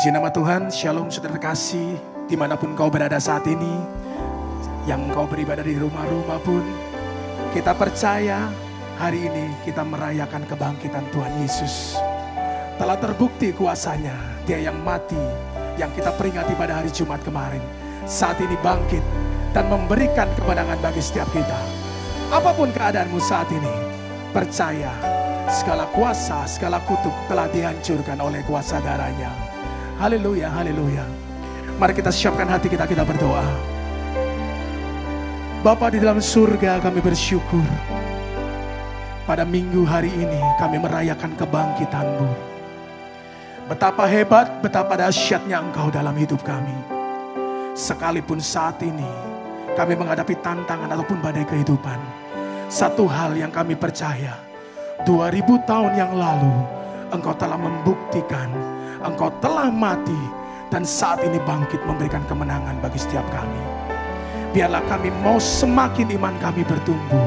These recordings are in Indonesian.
Puji nama Tuhan, Shalom saudara kasih, dimanapun kau berada saat ini, yang kau beribadah di rumah-rumah pun, kita percaya hari ini kita merayakan kebangkitan Tuhan Yesus. Telah terbukti kuasanya, Dia yang mati, yang kita peringati pada hari Jumat kemarin, saat ini bangkit dan memberikan kemenangan bagi setiap kita. Apapun keadaanmu saat ini, percaya segala kuasa, segala kutuk telah dihancurkan oleh kuasa darahnya. Haleluya, haleluya. Mari kita siapkan hati kita, kita berdoa. Bapa di dalam surga, kami bersyukur. Pada minggu hari ini kami merayakan kebangkitan-Mu. Betapa hebat, betapa dahsyatnya Engkau dalam hidup kami. Sekalipun saat ini kami menghadapi tantangan ataupun badai kehidupan, satu hal yang kami percaya, 2000 tahun yang lalu Engkau telah membuktikan Engkau telah mati dan saat ini bangkit memberikan kemenangan bagi setiap kami. Biarlah kami mau semakin iman kami bertumbuh,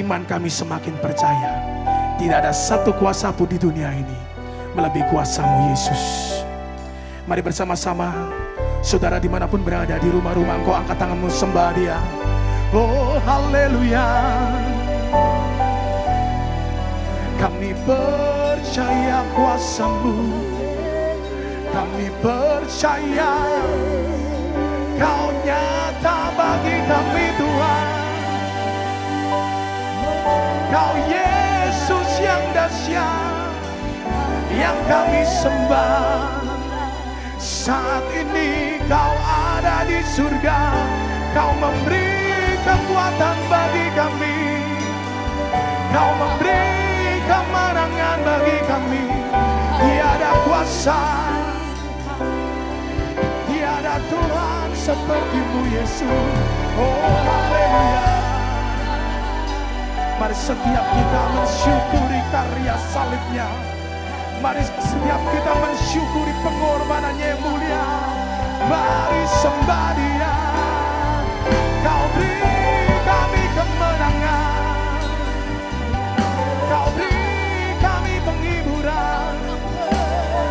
iman kami semakin percaya tidak ada satu kuasa pun di dunia ini melebihi kuasa-Mu Yesus. Mari bersama-sama saudara dimanapun berada di rumah-rumah, engkau angkat tanganmu sembah Dia. Oh haleluya. Kami percaya kuasa-Mu, kami percaya Kau nyata bagi kami Tuhan. Kau Yesus yang dahsyat, yang kami sembah. Saat ini Kau ada di surga, Kau memberi kekuatan bagi kami, Kau memberi kemenangan bagi kami. Tiada kuasa, tiada Tuhan seperti-Mu Yesus. Oh haleluya. Mari setiap kita mensyukuri karya salibnya. Mari setiap kita mensyukuri pengorbanannya yang mulia. Mari sembah Dia. Kau beri kami kemenangan, Kau beri kami penghiburan,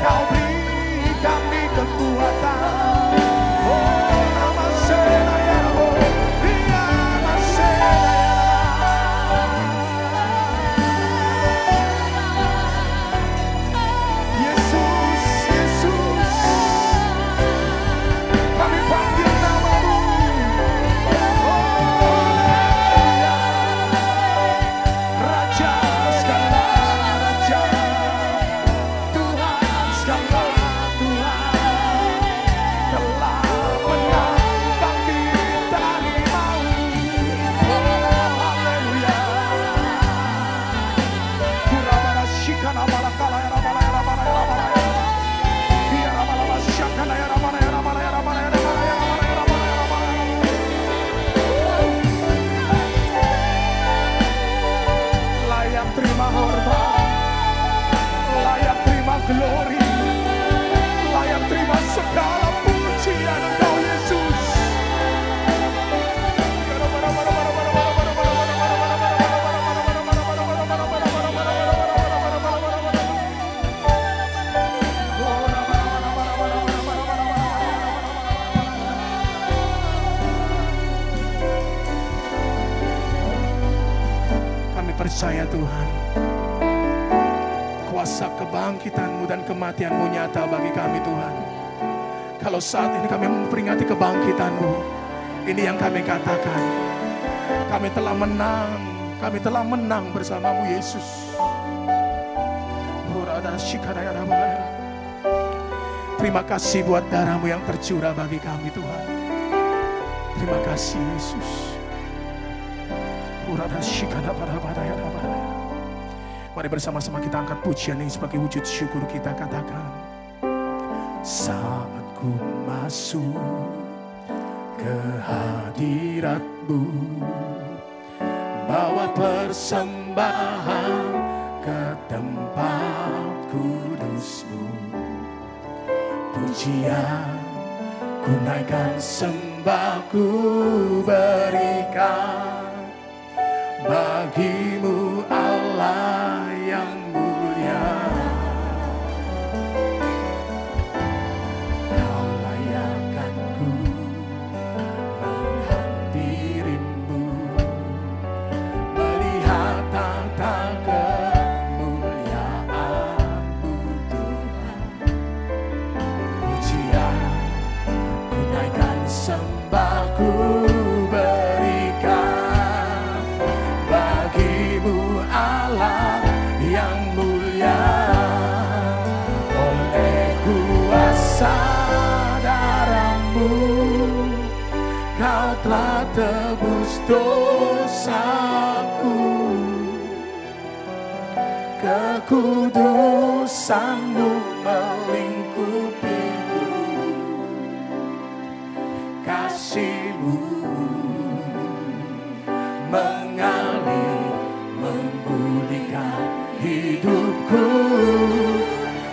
Kau beri kami kekuatan. Oh nama Senaya Rabo, nama Senaya. Yesus, Yesus, kami panggil nama-Mu. Oh haleluya. Raja segala raja, Tuhan segala Tuhan, telah menang bangkit dari maut. Oh haleluya. Kurabara shikana balakala ya rabala ya rabala ya rabala ya. Dia rabala shakana ya rabala ya rabala ya rabala ya rabala ya rabala ya rabala ya rabala. Layak terima hormat, layak terima glory, layak terima segala pujian Engkau Yesus. Kami percaya Tuhan, kuasa kebangkitan-Mu dan kematian-Mu nyata bagi kami Tuhan. Kalau saat ini kami memperingati kebangkitan-Mu, ini yang kami katakan, kami telah menang bersama-Mu Yesus. Terima kasih buat darah-Mu yang tercurah bagi kami Tuhan. Terima kasih Yesus. Mari bersama-sama kita angkat pujian ini sebagai wujud syukur kita, katakan. Saat ku masuk ke hadirat-Mu, bawa persembahan ke tempat kudus-Mu, pujian ku naikkan, sembah ku berikan bagi-Mu Allah yang mulia. sembahku berikan bagimu Allah yang mulia. Oleh kuasa darah-Mu Kau telah tebus dosaku. Kekudusan-Mu melingkupiku. Kasih-Mu mengalir memulihkan hidupku.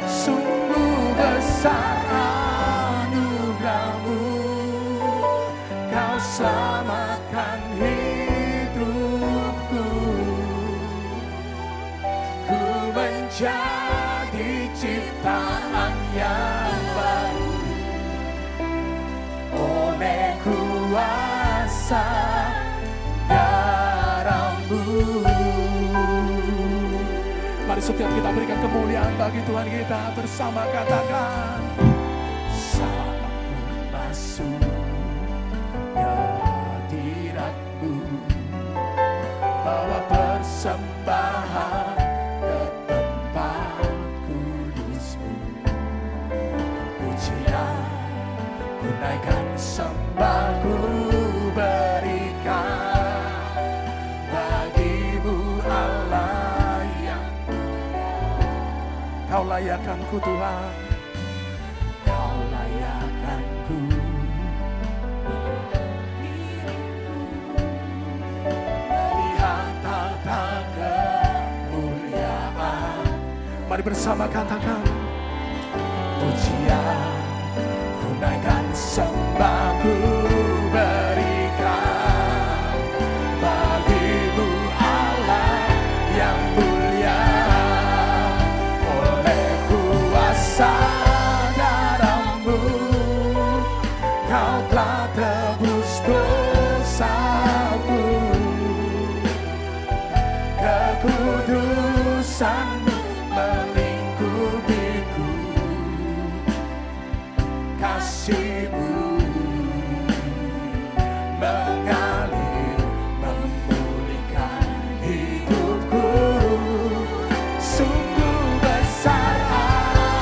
Sungguh besar anugerah-Mu, Kau selamatkan hidupku. Ku menjadi ciptaan yang baru oleh kuasa darah-Mu. Mari setiap kita berikan kemuliaan bagi Tuhan kita bersama, katakan, saat ku masuk ke hadirat-Mu, bawa persembahan ke tempat kudus-Mu. Pujian ku naikkan, sembahku berikan bagimu Allah yang Kau layakkanku Tuhan, Kau layakkanku. Melihat tata kemuliaan. Mari bersama katakan, pujian ku naikkan, sembahku berikan bagimu Allah yang mulia. Oleh kuasa darah-Mu Kau telah tebus dosaku. Kekudusan-Mu melingkupiku. Kasih-Mu mengalir memulihkan hidupku. Sungguh besar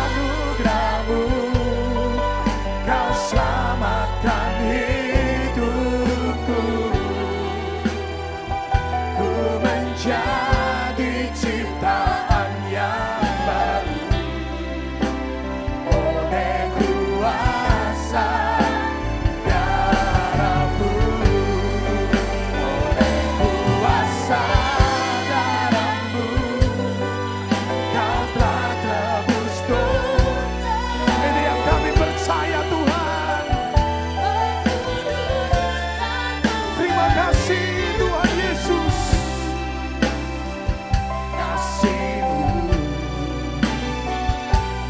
anugerah-Mu, Kau selamatkan hidupku. Ku menjadi ciptaan yang baru oleh kuasa darah-Mu. Oleh kuasa darah-Mu Kau telah tebus dosa. Ini yang kami percaya Tuhan. Terima kasih Tuhan Yesus. Kasih-Mu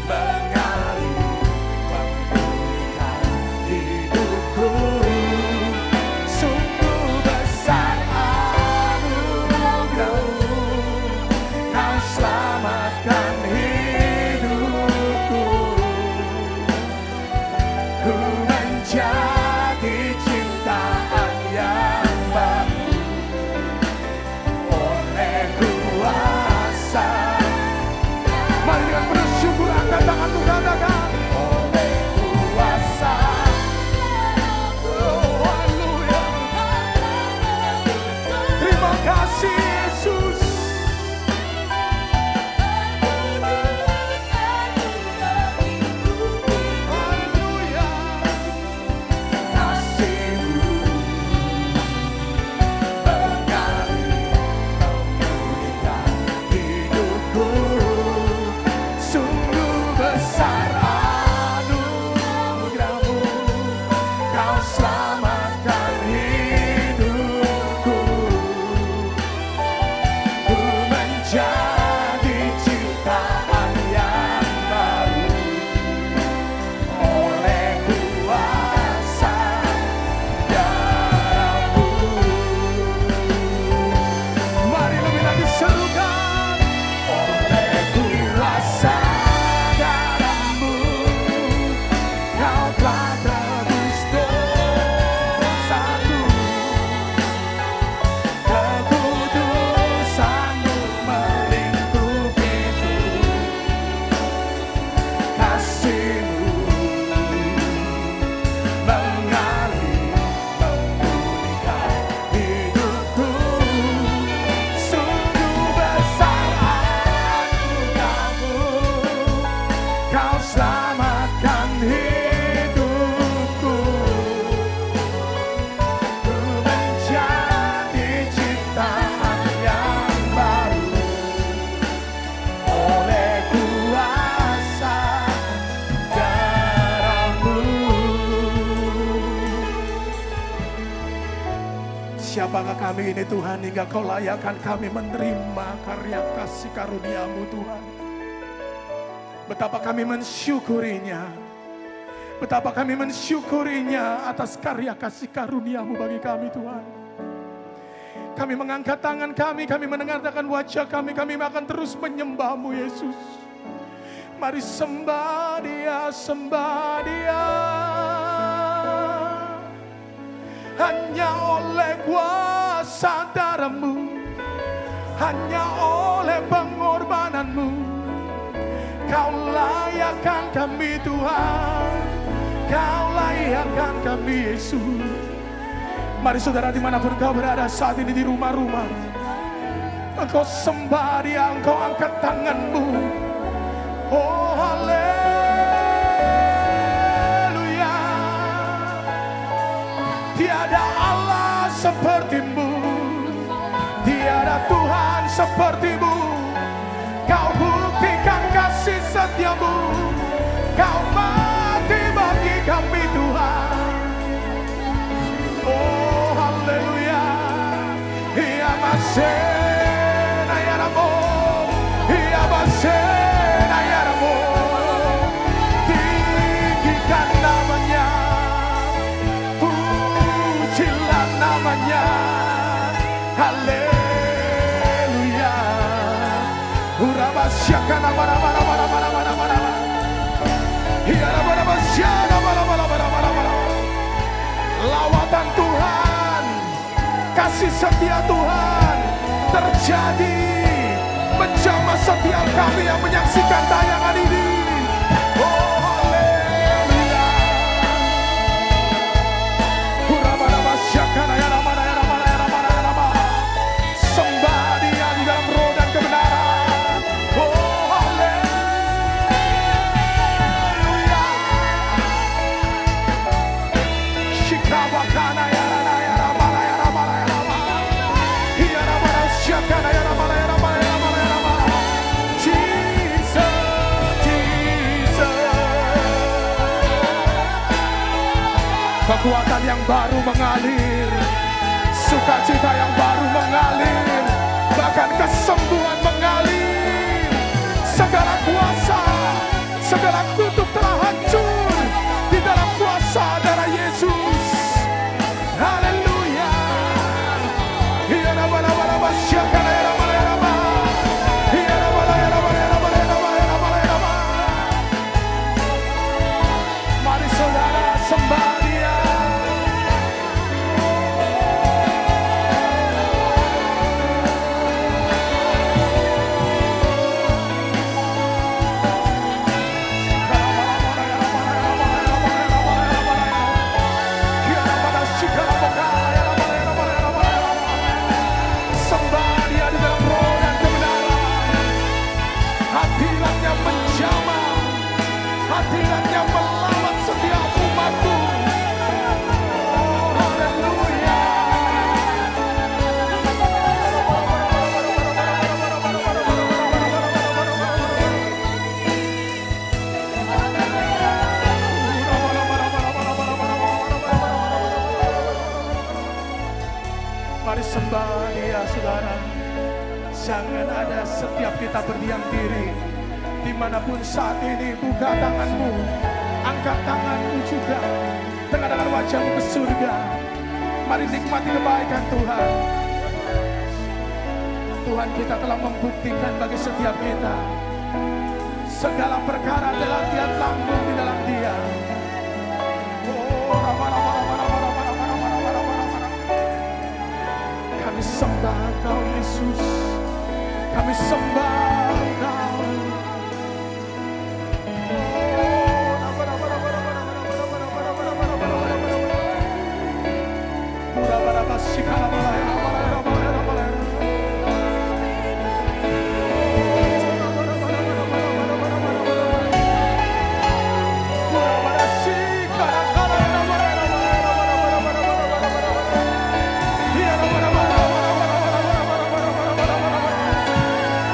mengalir memulihkan hidupku. Sungguh besar anugerah-Mu, Kau selamatkan hidupku. Ku menjadi ciptaan yang baru oleh kuasa. Mari dengan bersyukur angkat tanganmu, katakan, oleh kuasa. Oh, haleluya. Terima kasih Yesus. Haleluya. Kasih-Mu mengalir memulihkan hidupku. Sungguh besar anugerah-Mu, Kau selamatkan hidupku. Ku menjadi ciptaan yang baru oleh kuasa darah-Mu. Mari lebih lagi serukan, oleh kuasa darah-Mu Kau telah tebus dosa. siapakah kami ini Tuhan, hingga Kau layakkan kami menerima karya kasih karunia-Mu Tuhan. Betapa kami mensyukurinya. Betapa kami mensyukurinya atas karya kasih karunia-Mu bagi kami Tuhan. Kami mengangkat tangan kami mendengarkan wajah kami akan terus menyembah-Mu Yesus. Mari sembah Dia, sembah Dia. Hanya oleh kuasa darah-Mu, hanya oleh pengorbanan-Mu, Kau layakkan kami Tuhan, Kau layakkan kami Yesus. Mari saudara dimanapun kau berada saat ini di rumah-rumah, engkau sembah Dia, engkau angkat tangan-Mu. Oh haleluya. Tiada Allah seperti-Mu, tiada Tuhan seperti-Mu. Kau buktikan kasih setia-Mu, Kau mati bagi kami Tuhan. Oh haleluya. Ia masih nayaramu, ia masih nayaramu. Tinggikan namanya, pujilah namanya. Haleluya. Urabasyakana bara-bara-bara-bara-bara-bara. Lawatan Tuhan, kasih setia Tuhan terjadi menjamah setiap kami yang menyaksikan tayangan ini. Oh haleluya. Sembah Dia di dalam roh dan kebenaran. Oh haleluya. Shikabakana ya rana ya ramala ya ramala ya ramala. Hiya ramala syakana ya ramala ya ramala ya ramala ya ramala. Jesus, Jesus. Kekuatan yang baru mengalir, sukacita yang baru mengalir, bahkan kesembuhan mengalir. Segala kuasa, segala kutuk telah hancur di dalam kuasa darah Yesus. Haleluya. Iya nama-nama syakana ya nama ya nama. Iya nama ya nama ya nama ya nama ya nama ya nama. Mari saudara sembah Dia. Sembah Dia di dalam roh dan kebenaran. Hadiratnya menjamah, hadiratnya melawat setiap umat-Mu. Oh haleluya. Mari sembah Dia saudara. Jangan ada setiap kita berdiam diri. Dimanapun saat ini, buka tanganmu, angkat tanganmu juga, tengah-tengah wajahmu ke surga. Mari nikmati kebaikan Tuhan. Tuhan kita telah membuktikan bagi setiap kita, segala perkara telah Dia tanggung di dalam Dia. Oh, kami sembah Engkau Yesus, kami sembah Engkau.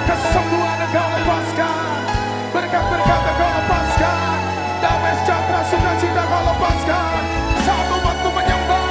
Kesembuhan Engkau lepaskan, berkat-berkat Engkau lepaskan, damai sejahtera sukacita Engkau lepaskan. Saat umat-Mu menyembah,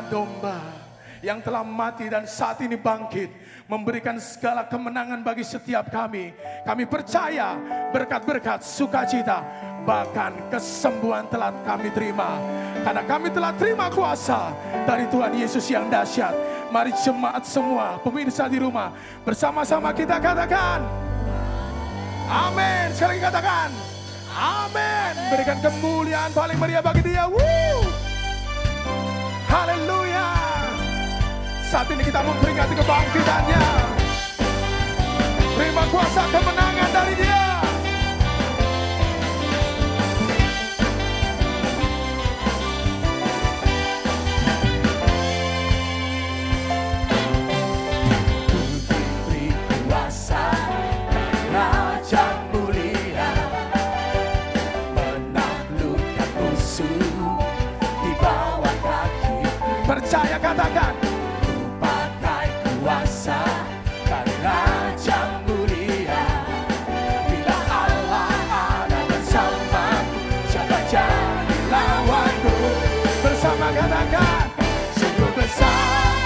anak domba yang telah mati dan saat ini bangkit, memberikan segala kemenangan bagi setiap kami. Kami percaya berkat-berkat, sukacita, bahkan kesembuhan telah kami terima. Karena kami telah terima kuasa dari Tuhan Yesus yang dahsyat. Mari jemaat semua, pemirsa di rumah, bersama-sama kita katakan amin. Sekali lagi katakan amin. Berikan kemuliaan paling meriah bagi Dia. Haleluya. Saat ini kita memperingati kebangkitannya. Terima kuasa kemenangan dari Dia. Percaya katakan, ku pakai kuasa dan raja mulia. Bila Allah ada bersamaku, siapa jadi lawanku? Bersama katakan, sungguh besar.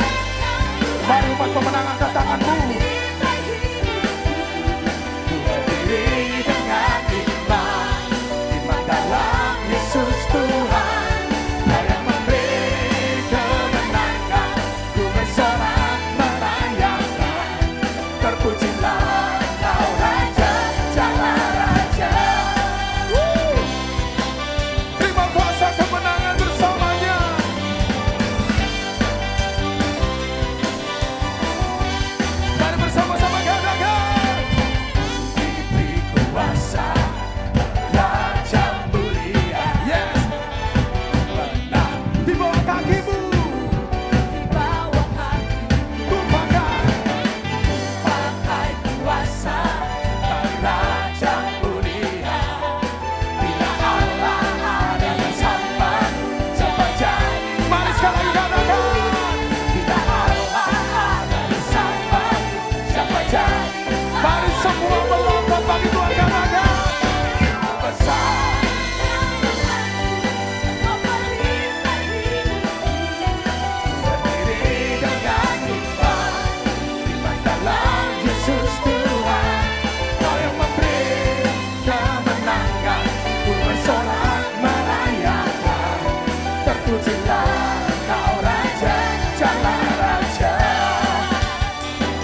Mari umat pemenang angkat tanganmu. Ku berdiri dengan iman, iman dalam Yesus Tuhan.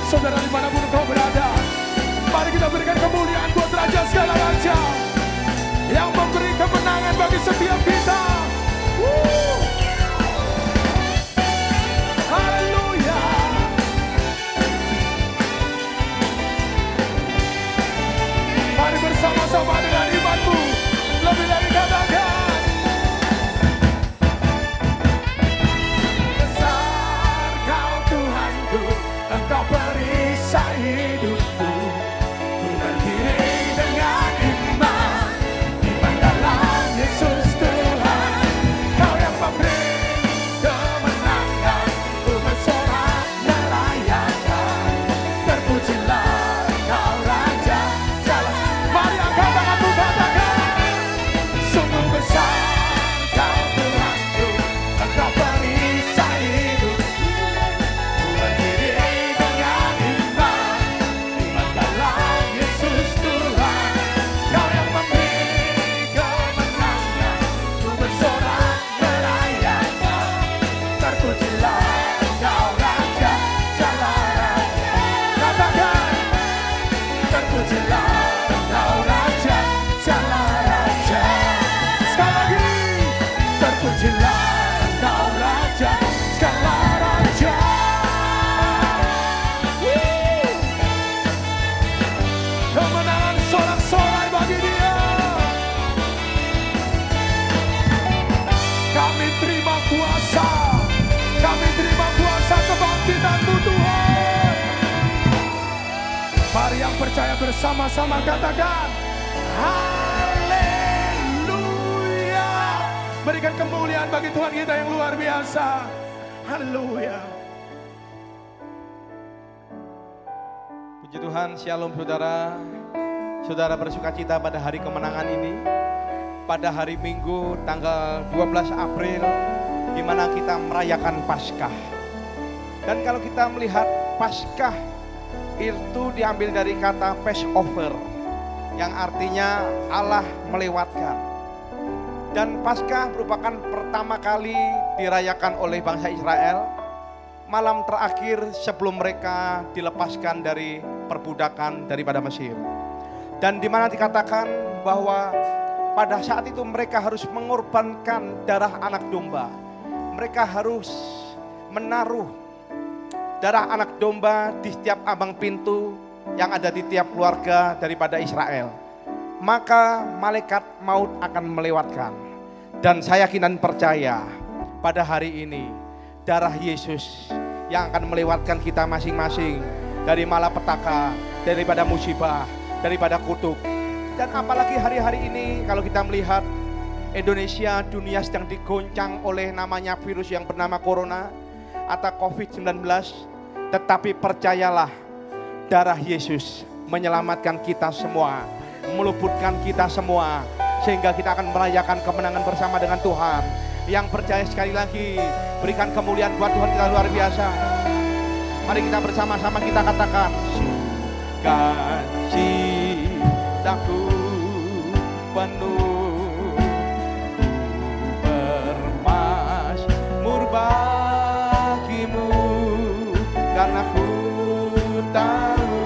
Saudara dimanapun engkau berada, mari kita berikan kemuliaan buat Raja segala Raja yang memberi kemenangan bagi setiap kita. Haleluya. Mari bersama-sama dengan imanmu, lebih dari katakan. Engkau perisai hidupku, ku berdiri dengan iman, iman dalam Yesus Tuhan. Kau yang memberi kemenangan, ku bersorak merayakan. Terpujilah Kau Raja jalan. Mari angkat tanganmu katakan, sungguh besar Kau Tuhanku, Engkau perisai hidupku. Mari yang percaya bersama-sama katakan haleluya. Berikan kemuliaan bagi Tuhan kita yang luar biasa. Haleluya. Puji Tuhan, shalom saudara. Saudara bersukacita pada hari kemenangan ini. Pada hari Minggu tanggal 12 April di mana kita merayakan Paskah. Dan kalau kita melihat Paskah itu diambil dari kata Passover, yang artinya Allah melewatkan. Dan Paskah merupakan pertama kali dirayakan oleh bangsa Israel malam terakhir sebelum mereka dilepaskan dari perbudakan daripada Mesir. Dan di mana dikatakan bahwa pada saat itu mereka harus mengorbankan darah anak domba. Mereka harus menaruh darah anak domba di setiap ambang pintu yang ada di tiap keluarga daripada Israel. Maka malaikat maut akan melewatkan. Dan saya yakin dan percaya pada hari ini darah Yesus yang akan melewatkan kita masing-masing dari malapetaka, daripada musibah, daripada kutuk. Dan apalagi hari-hari ini kalau kita melihat Indonesia, dunia sedang digoncang oleh namanya virus yang bernama Corona atau COVID-19. Tetapi percayalah, darah Yesus menyelamatkan kita semua, meluputkan kita semua, sehingga kita akan merayakan kemenangan bersama dengan Tuhan. Yang percaya sekali lagi, berikan kemuliaan buat Tuhan kita luar biasa. Mari kita bersama-sama kita katakan, sukacitaku penuh, bermazmur bagimu, karena ku tahu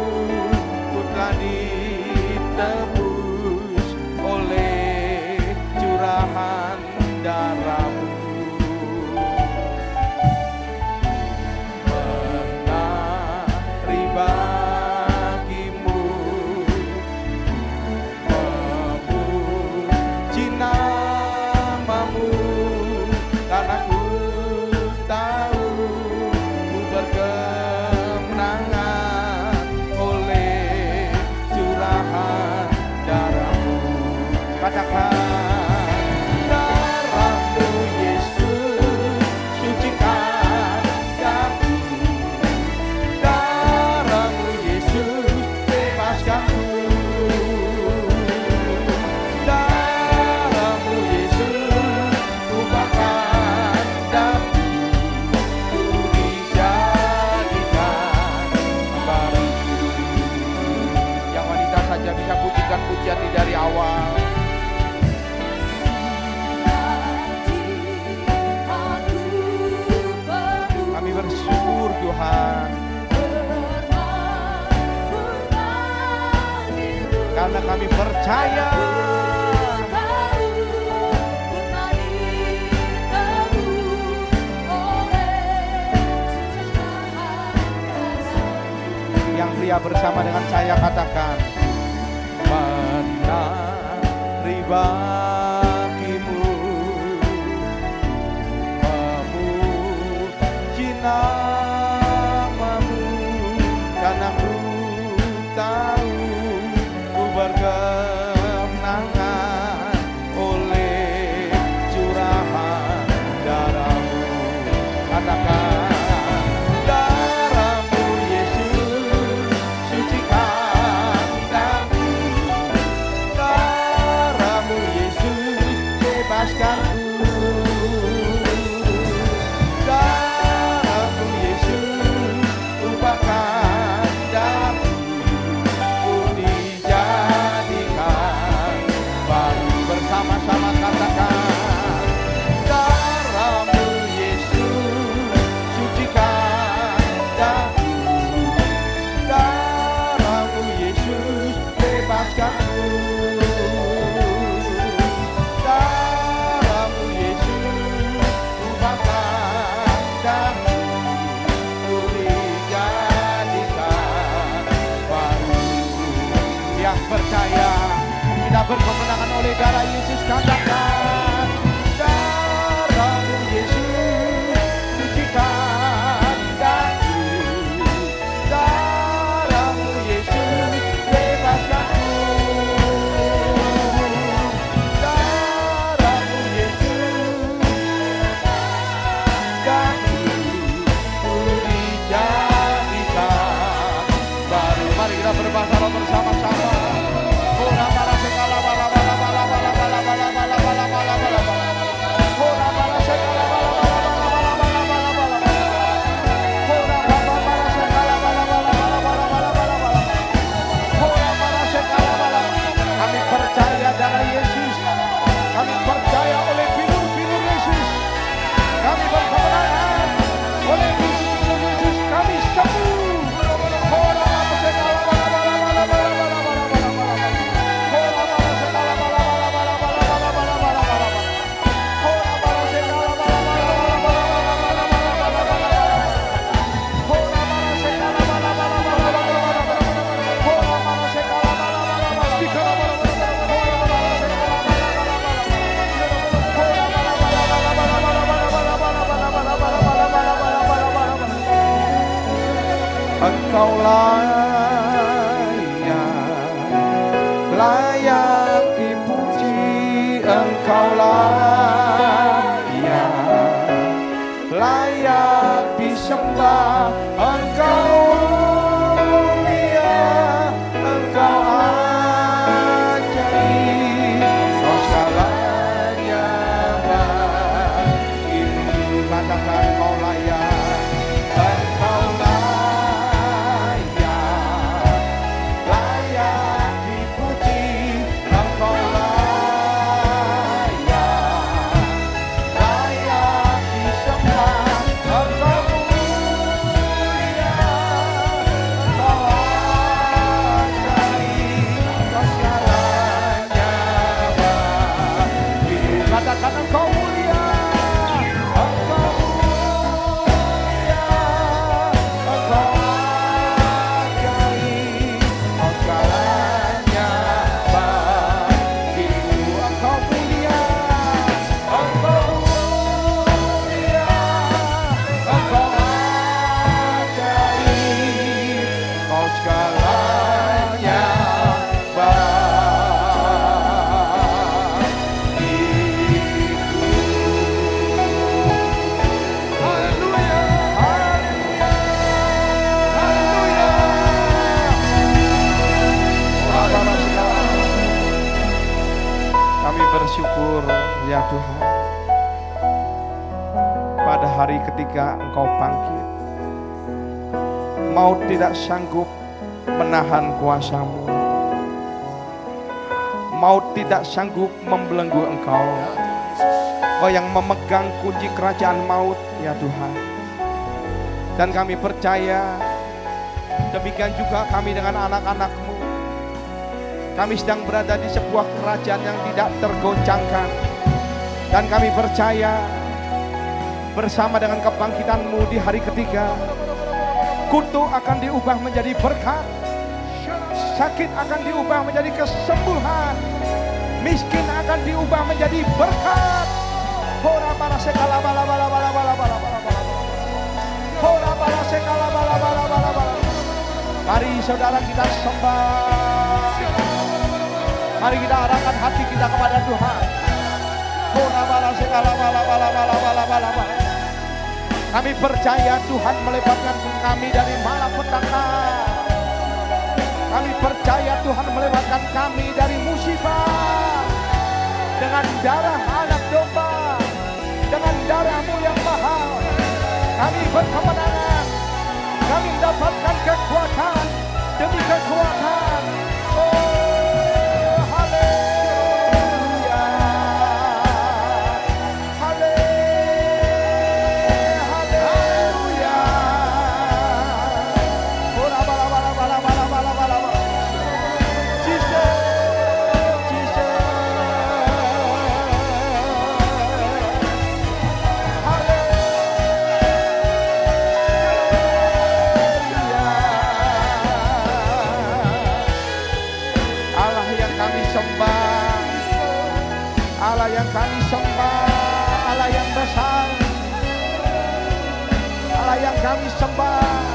ku telah ditebus oleh curahan darahmu. Menari bagimu, memuji namamu, karena ku tahu ku berkemenangan oleh curahan darahmu. Katakan, pujian dari awal. Kami bersyukur Tuhan, karena kami percaya yang pria bersama dengan saya katakan, menari bagimu, memuji namamu, karena ku tahu ku berkemenangan oleh curahan darahmu. Katakan, percaya kita berkemenangan oleh darah Yesus. Katakan, darahmu Yesus sucikan daku, darahmu Yesus bebaskanku, darahmu Yesus daku ku dijadikan baru. Mari kita berbahasa roh bersama-sama. Engkau layak dipuji, Engkau layak disembah, Engkau mulia, Engkau ajaib, Kau segalanya bagiku. Katakan Kau layak, Engkau layak dipuji, Engkau layak disembah, Engkau mulia, Engkau ajaib, Kau segalanya bagiku. Katakan Engkau mulia, Engkau mulia, Engkau ajaib, Kau segalanya bagiku. Engkau mulia, Engkau mulia, Engkau ajaib, Kau segalanya bagiku. Haleluya, haleluya, haleluya. Kami bersyukur ya Tuhan, pada hari ketiga Engkau bangkit. Maut tidak sanggup menahan kuasa-Mu. Maut tidak sanggup membelenggu Engkau. Kau yang memegang kunci kerajaan maut ya Tuhan. Dan kami percaya demikian juga kami dengan anak-anak-Mu. Kami sedang berada di sebuah kerajaan yang tidak tergoncangkan. Dan kami percaya bersama dengan kebangkitan-Mu di hari ketiga, kutuk akan diubah menjadi berkat, sakit akan diubah menjadi kesembuhan, miskin akan diubah menjadi berkat. Hora para sekala bala bala bala bala bala bala bala. Hora para sekala bala bala bala bala. Mari saudara kita sembah. Mari kita arahkan hati kita kepada Tuhan. Hora para sekala bala bala bala bala bala bala. Kami percaya Tuhan melepaskan kami dari malapetaka. Kami percaya Tuhan melewatkan kami dari musibah. Dengan darah anak domba, dengan darah-Mu yang mahal, kami berkemenangan. Kami mendapatkan kekuatan demi kekuatan. Oh, haleluya, haleluya. Bala bala bala bala bala bala bala. Jesus, Jesus. Allah yang kami sembah, Allah yang kami sembah, Allah yang besar, Allah yang kami sembah.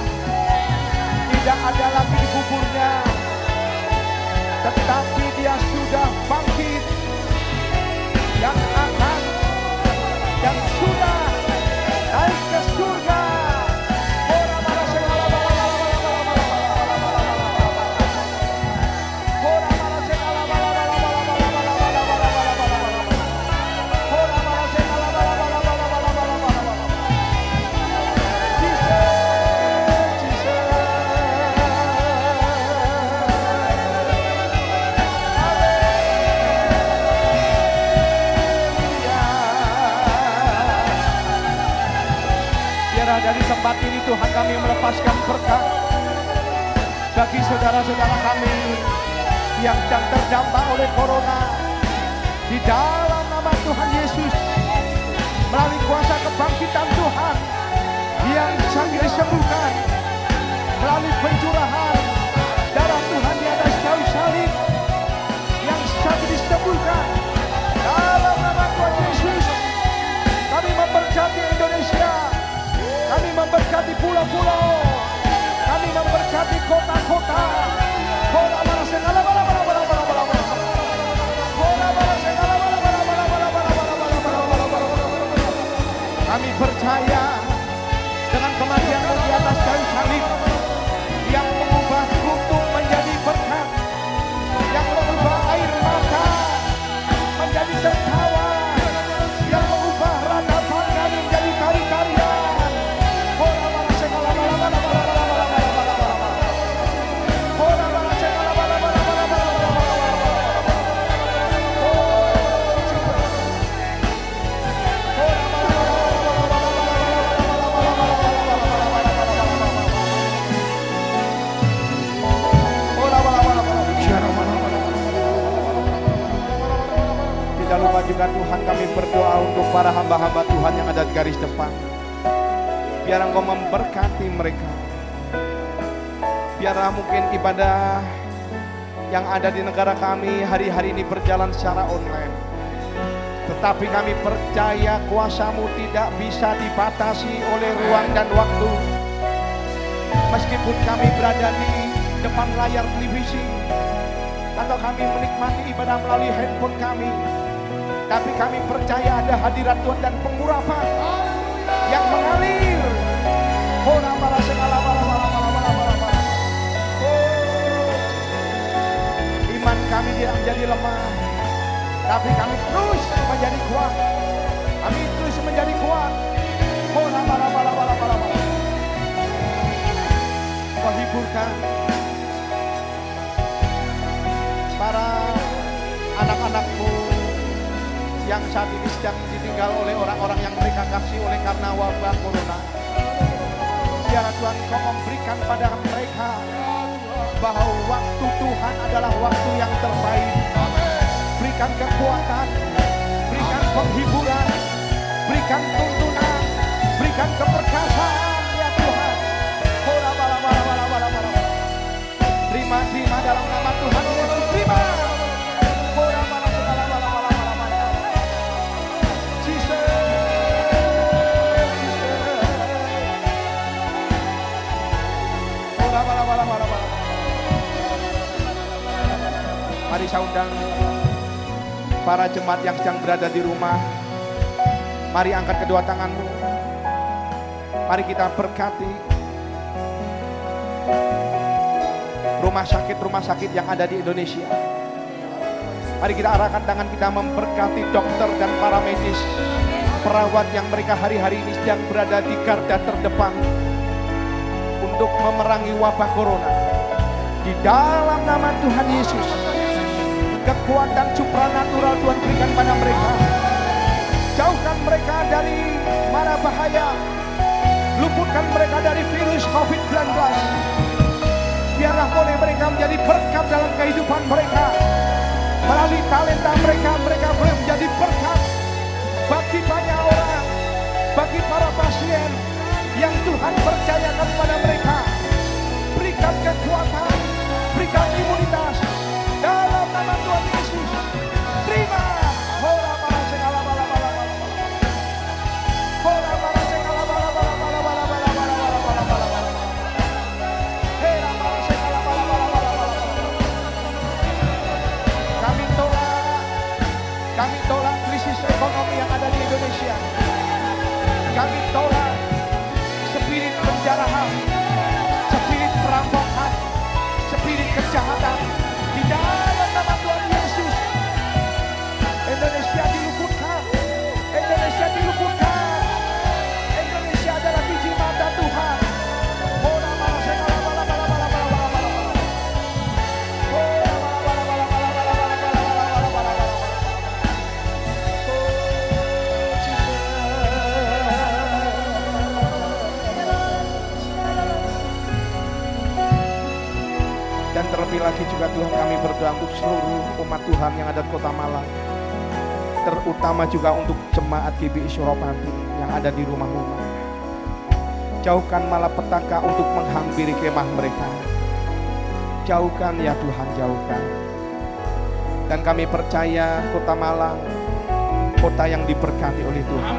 Tidak ada lagi di kuburnya, tetapi Dia sudah bangkit, yang akan dan sudah naik ke surga. Dari tempat ini Tuhan kami melepaskan berkat bagi saudara-saudara kami yang sedang terdampak oleh corona. Di dalam nama Tuhan Yesus, melalui kuasa kebangkitan Tuhan yang sambil disembuhkan, melalui pencurahan darah Tuhan di atas kayu salib yang sambil disembuhkan, dalam nama Tuhan Yesus kami memberkati Indonesia. Kami memberkati pulau-pulau, kami juga Tuhan kami berdoa untuk para hamba-hamba Tuhan yang ada di garis depan. Biar Engkau memberkati mereka. Biarlah mungkin ibadah yang ada di negara kami hari-hari ini berjalan secara online. Tetapi kami percaya kuasa-Mu tidak bisa dibatasi oleh ruang dan waktu. Meskipun kami berada di depan layar televisi, atau kami menikmati ibadah melalui handphone kami, tapi kami percaya ada hadirat Tuhan dan pengurapan yang mengalir. Iman kami tidak menjadi lemah, tapi kami terus menjadi kuat. Kami terus menjadi kuat. Kau hiburkan para anak-anak-Mu yang saat ini sedang ditinggal oleh orang-orang yang mereka kasih oleh karena wabah corona. Biar Tuhan Kau memberikan pada mereka bahwa waktu Tuhan adalah waktu yang terbaik. Berikan kekuatan, berikan penghiburan, berikan tuntunan, berikan keperkasaan ya Tuhan. Terima dalam nama Tuhan Yesus. Terima. Mari saya undang para jemaat yang sedang berada di rumah. Mari angkat kedua tanganmu. Mari kita berkati rumah sakit yang ada di Indonesia. Mari kita arahkan tangan kita memberkati dokter dan para medis, perawat yang mereka hari-hari ini sedang berada di garda terdepan untuk memerangi wabah corona. Di dalam nama Tuhan Yesus, kekuatan supranatural Tuhan berikan pada mereka. Jauhkan mereka dari mara bahaya. Luputkan mereka dari virus COVID-19. Biarlah boleh mereka menjadi berkat dalam kehidupan mereka. Melalui talenta mereka, mereka boleh menjadi berkat bagi banyak orang, bagi para pasien yang Tuhan percayakan pada mereka. Berikan kekuatan, berikan imunitas dalam nama Tuhan Yesus. Terima. Kami tolak krisis ekonomi yang ada di Indonesia. Kami tolak spirit penjarahan, spirit perampokan, spirit kejahatan. Di dalam nama Tuhan Yesus, Indonesia diluputkan. Indonesia diluputkan. Indonesia adalah biji mata Tuhan. Dan terlebih lagi juga Tuhan kami berdoa untuk seluruh umat Tuhan yang ada di Kota Malang. Terutama juga untuk jemaat GBI Suropati yang ada di rumah-rumah. Jauhkan malapetaka untuk menghampiri kemah mereka. Jauhkan ya Tuhan, jauhkan. Dan kami percaya Kota Malang, kota yang diberkati oleh Tuhan.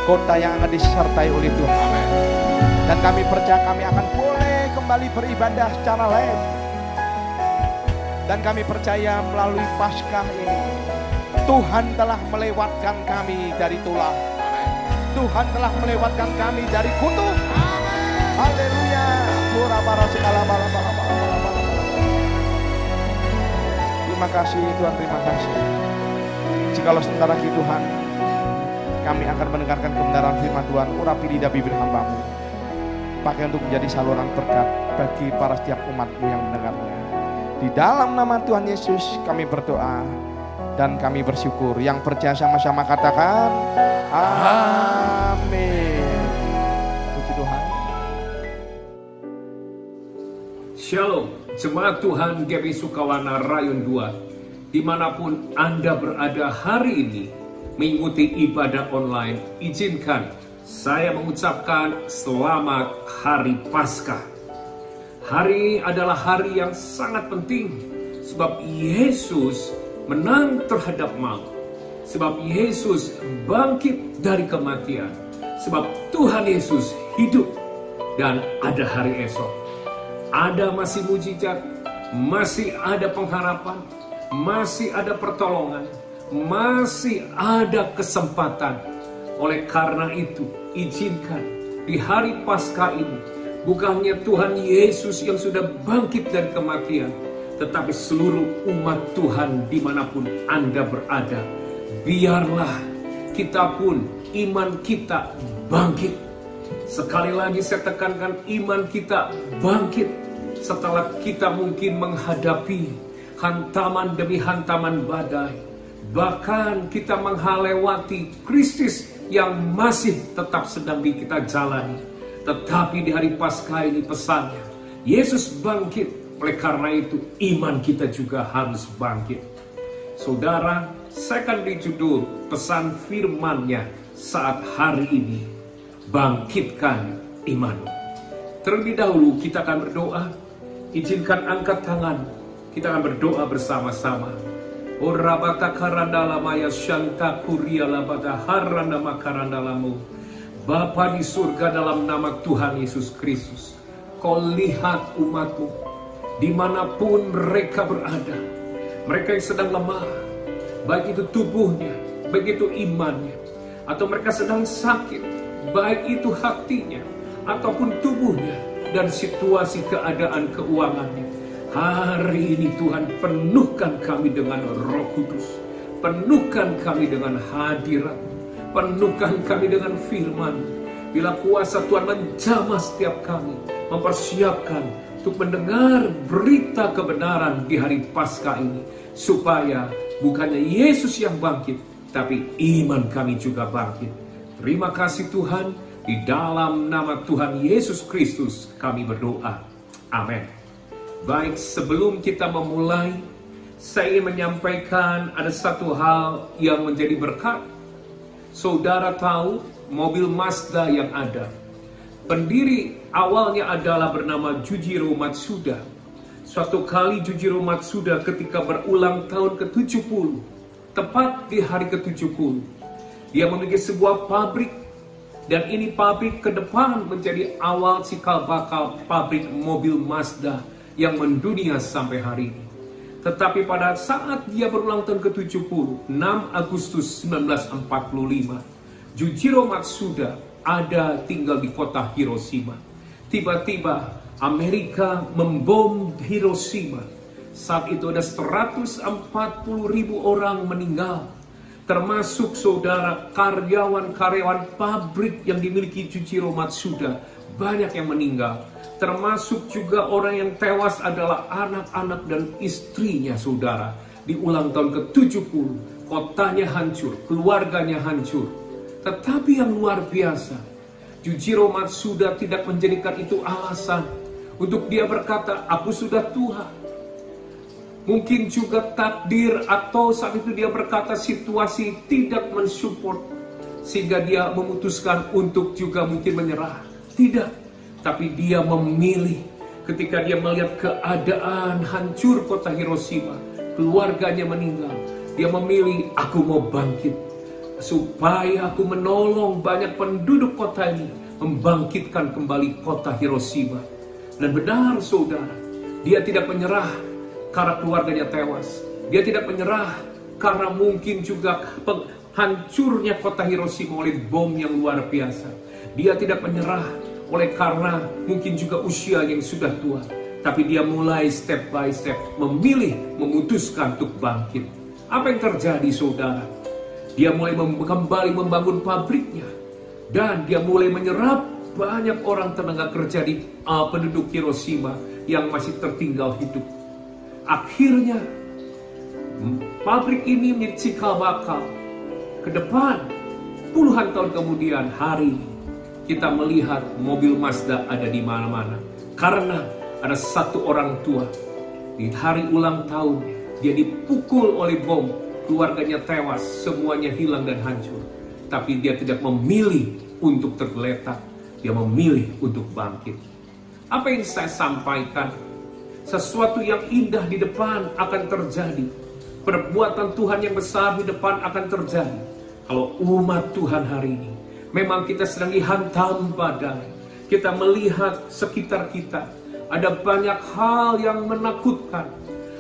Kota yang akan disertai oleh Tuhan. Dan kami percaya kami akan boleh kembali beribadah secara live. Dan kami percaya melalui Paskah ini Tuhan telah melewatkan kami dari tulah. Tuhan telah melewatkan kami dari kutub. Haleluya. Terima kasih Tuhan, terima kasih. Jikalau sebentar lagi Tuhan, kami akan mendengarkan kebenaran firman Tuhan, urapi lidah bibir hamba-Mu. Pakai untuk menjadi saluran berkat bagi para setiap umat-Mu yang mendengarnya. Di dalam nama Tuhan Yesus kami berdoa dan kami bersyukur. Yang percaya sama-sama katakan amin. Puji Tuhan. Shalom, jemaat Tuhan GBI Sukawana Rayun 2 dimanapun Anda berada hari ini mengikuti ibadah online, izinkan saya mengucapkan selamat Hari Paskah. Hari ini adalah hari yang sangat penting, sebab Yesus menang terhadap maut. Sebab Yesus bangkit dari kematian. Sebab Tuhan Yesus hidup dan ada hari esok. Ada masih mujizat, masih ada pengharapan, masih ada pertolongan, masih ada kesempatan. Oleh karena itu, izinkan di hari Paskah ini, bukannya Tuhan Yesus yang sudah bangkit dari kematian, tetapi seluruh umat Tuhan dimanapun Anda berada, biarlah kita pun iman kita bangkit. Sekali lagi saya tekankan, iman kita bangkit setelah kita mungkin menghadapi hantaman demi hantaman badai. Bahkan kita melewati krisis yang masih tetap sedang kita jalani. Tetapi di hari Paskah ini pesannya, Yesus bangkit. Oleh karena itu, iman kita juga harus bangkit. Saudara, saya akan beri judul pesan firman-Nya saat hari ini, bangkitkan imanmu. Terlebih dahulu kita akan berdoa. Izinkan angkat tangan, kita akan berdoa bersama-sama. Ora bata karandala maya syanta kuria labata haranda makarandalamu. Bapa di surga, dalam nama Tuhan Yesus Kristus, Kau lihat umatmu dimanapun mereka berada. Mereka yang sedang lemah, baik itu tubuhnya, baik itu imannya, atau mereka sedang sakit, baik itu hatinya ataupun tubuhnya, dan situasi keadaan keuangannya. Hari ini Tuhan, penuhkan kami dengan Roh Kudus, penuhkan kami dengan hadirat, penuhkan kami dengan firman. Bila kuasa Tuhan menjamah setiap kami, mempersiapkan untuk mendengar berita kebenaran di hari Paskah ini, supaya bukannya Yesus yang bangkit, tapi iman kami juga bangkit. Terima kasih Tuhan, di dalam nama Tuhan Yesus Kristus kami berdoa. Amin. Baik, sebelum kita memulai, saya ingin menyampaikan ada satu hal yang menjadi berkat. Saudara tahu mobil Mazda yang ada, pendiri awalnya adalah bernama Jujiro Matsuda. Suatu kali Jujiro Matsuda ketika berulang tahun ke-70, tepat di hari ke-70, dia memiliki sebuah pabrik. Dan ini pabrik ke depan menjadi awal cikal bakal pabrik mobil Mazda yang mendunia sampai hari ini. Tetapi pada saat dia berulang tahun ke-70, 6 Agustus 1945, Jujiro Matsuda ada tinggal di kota Hiroshima. Tiba-tiba Amerika membom Hiroshima. Saat itu ada 140.000 orang meninggal, termasuk saudara karyawan-karyawan pabrik yang dimiliki Jujiro Matsuda. Banyak yang meninggal, termasuk juga orang yang tewas adalah anak-anak dan istrinya saudara. Di ulang tahun ke-70, kotanya hancur, keluarganya hancur. Tetapi yang luar biasa, Jujiro Matsuda tidak menjadikan itu alasan untuk dia berkata, aku sudah tua. Mungkin juga takdir, atau saat itu dia berkata situasi tidak mensupport, sehingga dia memutuskan untuk juga mungkin menyerah. Tidak, tapi dia memilih ketika dia melihat keadaan hancur kota Hiroshima, keluarganya meninggal. Dia memilih, aku mau bangkit, supaya aku menolong banyak penduduk kota ini, membangkitkan kembali kota Hiroshima. Dan benar saudara, dia tidak menyerah karena keluarganya tewas. Dia tidak menyerah karena mungkin juga hancurnya kota Hiroshima oleh bom yang luar biasa. Dia tidak menyerah oleh karena mungkin juga usia yang sudah tua. Tapi dia mulai step by step memutuskan untuk bangkit. Apa yang terjadi saudara? Dia mulai kembali membangun pabriknya. Dan dia mulai menyerap banyak orang tenaga kerja di penduduk Hiroshima yang masih tertinggal hidup. Akhirnya pabrik ini menjadi cikal bakal ke depan. Puluhan tahun kemudian, hari ini kita melihat mobil Mazda ada di mana-mana. Karena ada satu orang tua di hari ulang tahunnya, Dia dipukul oleh bom, keluarganya tewas, semuanya hilang dan hancur. Tapi dia tidak memilih untuk tergeletak, dia memilih untuk bangkit. Apa yang saya sampaikan? Sesuatu yang indah di depan akan terjadi. Perbuatan Tuhan yang besar di depan akan terjadi. Kalau umat Tuhan hari ini, memang kita sedang dihantam badai. Kita melihat sekitar kita, ada banyak hal yang menakutkan.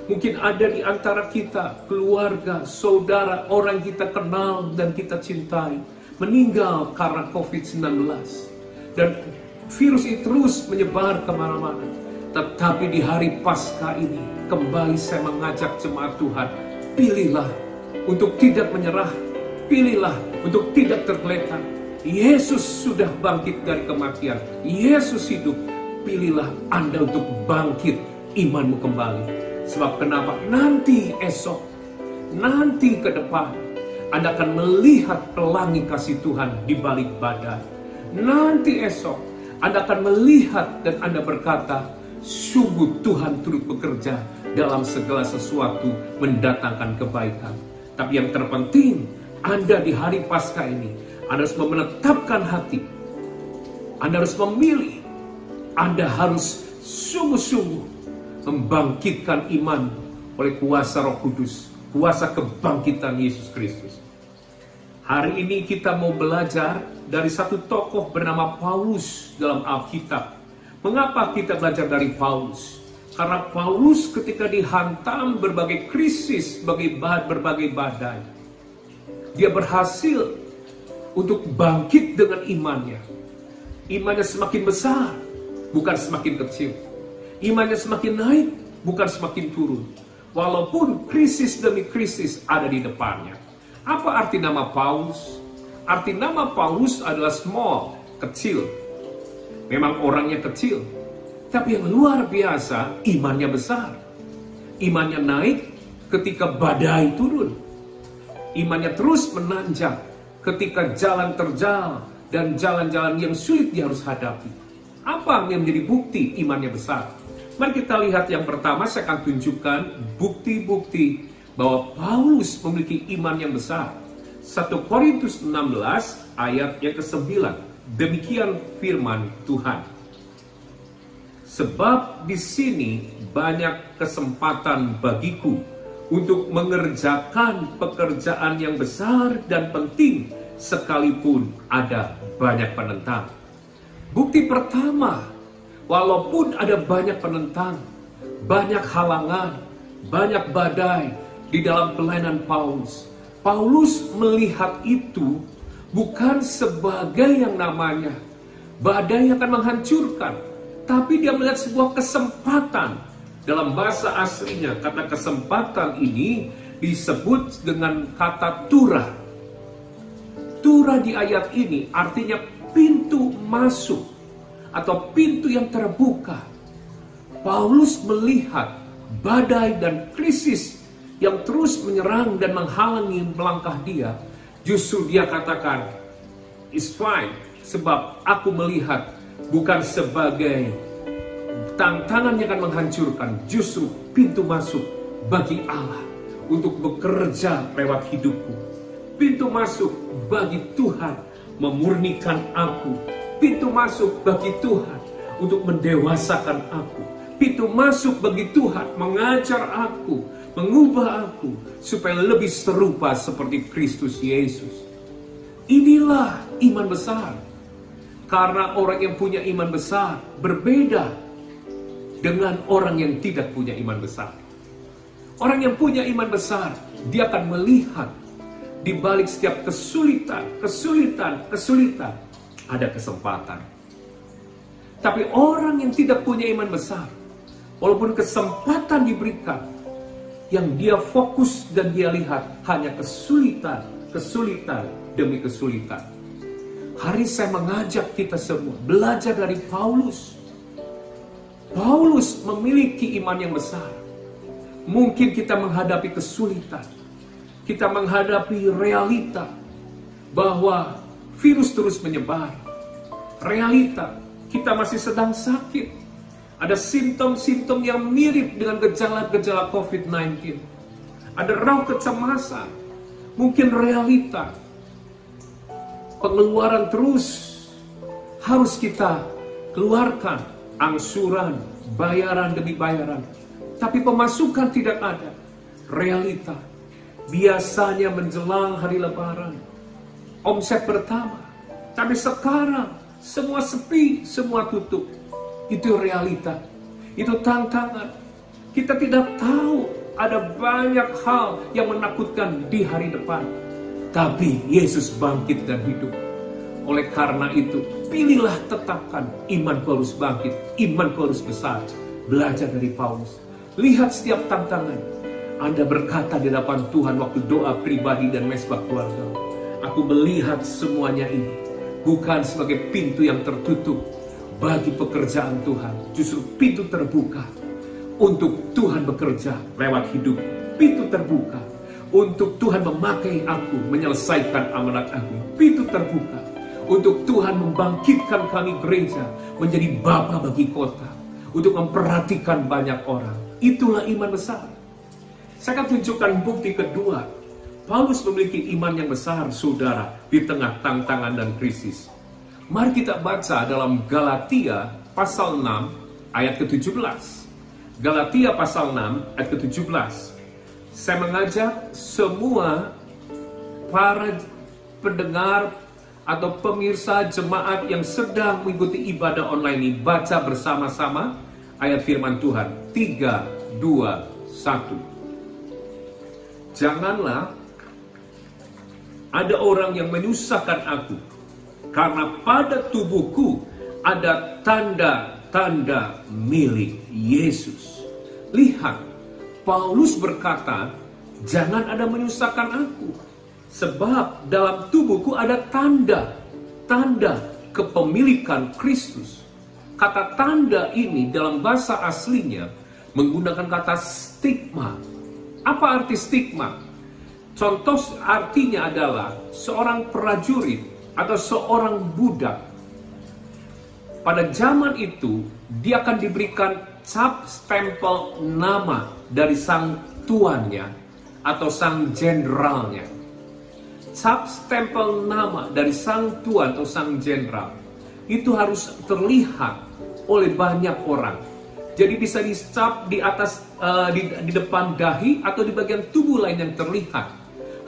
Mungkin ada di antara kita, keluarga, saudara, orang kita kenal dan kita cintai, meninggal karena COVID-19. Dan virus itu terus menyebar kemana-mana. Tetapi di hari Paskah ini, kembali saya mengajak jemaat Tuhan, pilihlah untuk tidak menyerah, pilihlah untuk tidak tergeletak. Yesus sudah bangkit dari kematian, Yesus hidup. Pilihlah Anda untuk bangkit, imanmu kembali. Sebab kenapa? Nanti esok, nanti ke depan, Anda akan melihat pelangi kasih Tuhan di balik badai. Nanti esok, Anda akan melihat dan Anda berkata, sungguh Tuhan turut bekerja dalam segala sesuatu mendatangkan kebaikan. Tapi yang terpenting, Anda di hari Paskah ini, Anda harus menetapkan hati. Anda harus memilih. Anda harus sungguh-sungguh membangkitkan iman oleh kuasa Roh Kudus, kuasa kebangkitan Yesus Kristus. Hari ini kita mau belajar dari satu tokoh bernama Paulus dalam Alkitab. Mengapa kita belajar dari Paulus? Karena Paulus ketika dihantam berbagai krisis, berbagai badai, dia berhasil untuk bangkit dengan imannya. Imannya semakin besar, bukan semakin kecil. Imannya semakin naik, bukan semakin turun. Walaupun krisis demi krisis ada di depannya. Apa arti nama Paulus? Arti nama Paulus adalah small, kecil. Memang orangnya kecil, tapi yang luar biasa, imannya besar. Imannya naik ketika badai turun. Imannya terus menanjak ketika jalan terjal dan jalan-jalan yang sulit dia harus hadapi. Apa yang menjadi bukti imannya besar? Mari kita lihat yang pertama, saya akan tunjukkan bukti-bukti bahwa Paulus memiliki iman yang besar. 1 Korintus 16 ayat yang ke-9. Demikian firman Tuhan. Sebab di sini banyak kesempatan bagiku untuk mengerjakan pekerjaan yang besar dan penting sekalipun ada banyak penentang. Bukti pertama, walaupun ada banyak penentang, banyak halangan, banyak badai di dalam pelayanan Paulus, Paulus melihat itu bukan sebagai yang namanya badai yang akan menghancurkan, tapi dia melihat sebuah kesempatan. Dalam bahasa aslinya, kata kesempatan ini disebut dengan kata turah. Turah di ayat ini artinya pintu masuk atau pintu yang terbuka. Paulus melihat badai dan krisis yang terus menyerang dan menghalangi melangkah dia. Justru dia katakan, it's fine, sebab aku melihat bukan sebagai tantangan yang akan menghancurkan, justru pintu masuk bagi Allah untuk bekerja lewat hidupku. Pintu masuk bagi Tuhan memurnikan aku. Pintu masuk bagi Tuhan untuk mendewasakan aku. Pintu masuk bagi Tuhan mengajar aku, mengubah aku supaya lebih serupa seperti Kristus Yesus. Inilah iman besar. Karena orang yang punya iman besar berbeda dengan orang yang tidak punya iman besar. Orang yang punya iman besar, dia akan melihat di balik setiap kesulitan ada kesempatan. Tapi orang yang tidak punya iman besar, walaupun kesempatan diberikan, yang dia fokus dan dia lihat hanya kesulitan demi kesulitan. Hari saya mengajak kita semua belajar dari Paulus. Paulus memiliki iman yang besar. Mungkin kita menghadapi kesulitan, kita menghadapi realita bahwa virus terus menyebar. Realita, kita masih sedang sakit. Ada simptom-simptom yang mirip dengan gejala-gejala COVID-19. ada roh kecemasan, mungkin realita. Pengeluaran terus harus kita keluarkan, angsuran, bayaran demi bayaran. Tapi pemasukan tidak ada. Realita, biasanya menjelang hari lebaran, omset bertambah. Tapi sekarang, semua sepi, semua tutup. Itu realita, itu tantangan. Kita tidak tahu, ada banyak hal yang menakutkan di hari depan. Tapi Yesus bangkit dan hidup. Oleh karena itu, pilihlah tetapkan iman Paulus bangkit, iman Paulus besar. Belajar dari Paulus. Lihat setiap tantangan. Anda berkata di hadapan Tuhan waktu doa pribadi dan mesbah keluarga, aku melihat semuanya ini bukan sebagai pintu yang tertutup bagi pekerjaan Tuhan. Justru pintu terbuka untuk Tuhan bekerja lewat hidup. Pintu terbuka untuk Tuhan memakai aku menyelesaikan amanat aku. Pintu terbuka untuk Tuhan membangkitkan kami gereja menjadi bapa bagi kota, untuk memperhatikan banyak orang. Itulah iman besar. Saya akan tunjukkan bukti kedua. Paulus memiliki iman yang besar, saudara, di tengah tantangan dan krisis. Mari kita baca dalam Galatia pasal 6 ayat ke-17. Galatia pasal 6 ayat ke-17. Saya mengajak semua para pendengar atau pemirsa jemaat yang sedang mengikuti ibadah online ini, baca bersama-sama ayat firman Tuhan. 3, 2, 1. Janganlah ada orang yang menyusahkan aku, karena pada tubuhku ada tanda-tanda milik Yesus. Lihat, Paulus berkata, jangan ada menyusahkan aku, sebab dalam tubuhku ada tanda kepemilikan Kristus. Kata tanda ini dalam bahasa aslinya menggunakan kata stigma. Apa arti stigma? Contoh artinya adalah seorang prajurit atau seorang budak. Pada zaman itu, dia akan diberikan cap stempel nama dari sang tuannya atau sang jenderalnya. Cap stempel nama dari sang tuan atau sang jenderal itu harus terlihat oleh banyak orang. Jadi bisa dicap di atas, di depan dahi atau di bagian tubuh lain yang terlihat,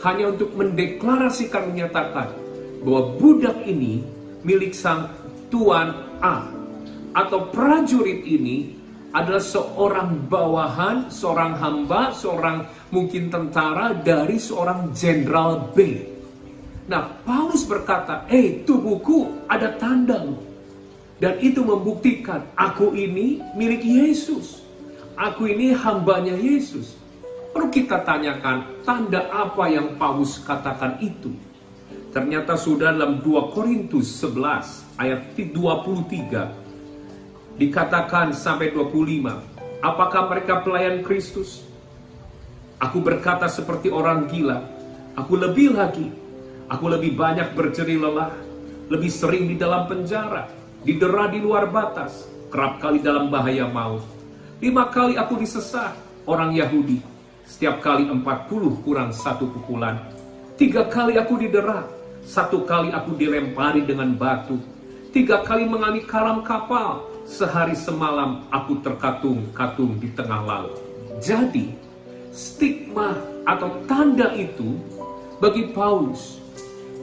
hanya untuk mendeklarasikan, menyatakan bahwa budak ini milik sang tuan A, atau prajurit ini adalah seorang bawahan, seorang hamba, seorang mungkin tentara dari seorang jenderal B. Nah, Paulus berkata, tubuhku ada tanda. Dan itu membuktikan, aku ini milik Yesus. Aku ini hambanya Yesus. Perlu kita tanyakan, tanda apa yang Paulus katakan itu? Ternyata sudah dalam 2 Korintus 11 ayat 23. Dikatakan sampai 25, apakah mereka pelayan Kristus? Aku berkata seperti orang gila, aku lebih lagi, aku lebih banyak berjerih lelah, lebih sering di dalam penjara, didera di luar batas, kerap kali dalam bahaya maut. 5 kali aku disesat orang Yahudi, setiap kali 40 kurang 1 pukulan. 3 kali aku didera, 1 kali aku dilempari dengan batu, 3 kali mengalami karam kapal, sehari semalam aku terkatung-katung di tengah laut. Jadi, stigma atau tanda itu bagi Paulus.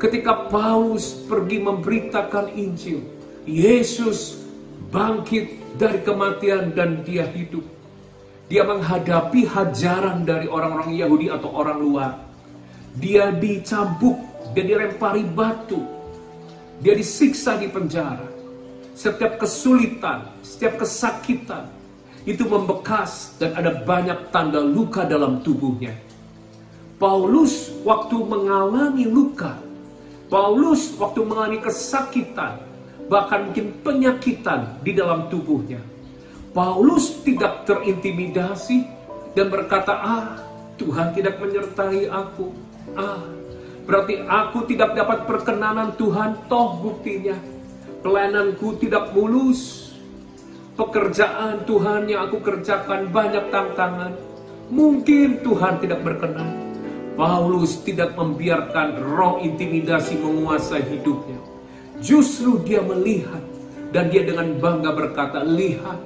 Ketika Paulus pergi memberitakan Injil, Yesus bangkit dari kematian dan dia hidup. Dia menghadapi hajaran dari orang-orang Yahudi atau orang luar. Dia dicambuk, dia dilempari batu, dia disiksa di penjara. Setiap kesulitan, setiap kesakitan itu membekas dan ada banyak tanda luka dalam tubuhnya. Paulus waktu mengalami luka, Paulus waktu mengalami kesakitan, bahkan mungkin penyakitan di dalam tubuhnya, Paulus tidak terintimidasi dan berkata, Tuhan tidak menyertai aku. Berarti aku tidak dapat perkenanan Tuhan, toh buktinya pelayananku tidak mulus. Pekerjaan Tuhan yang aku kerjakan banyak tantangan. Mungkin Tuhan tidak berkenan. Paulus tidak membiarkan roh intimidasi menguasai hidupnya. Justru dia melihat dan dia dengan bangga berkata, lihat,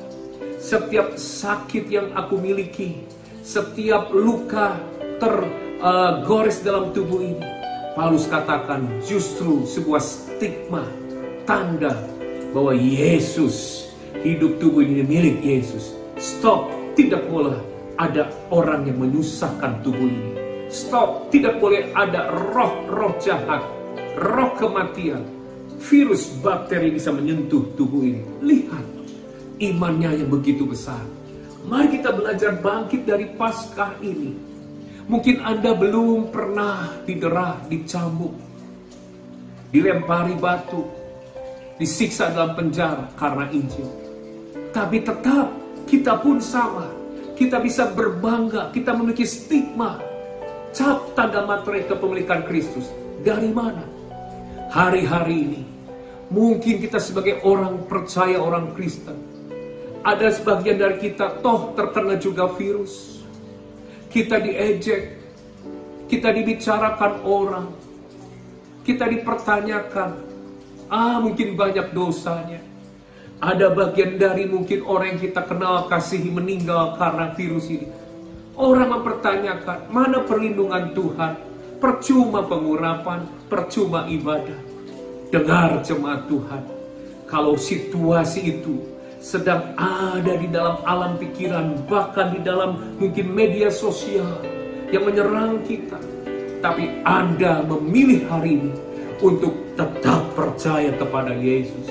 setiap sakit yang aku miliki, setiap luka tergores dalam tubuh ini, Paulus katakan justru sebuah stigma, tanda bahwa Yesus, hidup tubuh ini milik Yesus. Stop, tidak boleh ada orang yang menyusahkan tubuh ini. Stop, tidak boleh ada roh-roh jahat, roh kematian, virus, bakteri bisa menyentuh tubuh ini. Lihat, imannya yang begitu besar. Mari kita belajar bangkit dari Paskah ini. Mungkin Anda belum pernah didera, dicambuk, dilempari batu, disiksa dalam penjara karena Injil. Tapi tetap kita pun sama. Kita bisa berbangga, kita memiliki stigma, cap tanda materai kepemilikan Kristus. Dari mana? Hari-hari ini, mungkin kita sebagai orang percaya, orang Kristen, ada sebagian dari kita toh terkena juga virus. Kita diejek, kita dibicarakan orang, kita dipertanyakan, mungkin banyak dosanya. Ada bagian dari mungkin orang yang kita kenal, kasihi meninggal karena virus ini. Orang mempertanyakan, mana perlindungan Tuhan? Percuma pengurapan, percuma ibadah. Dengar jemaat Tuhan, kalau situasi itu sedang ada di dalam alam pikiran, bahkan di dalam mungkin media sosial yang menyerang kita, tapi Anda memilih hari ini untuk tetap percaya kepada Yesus.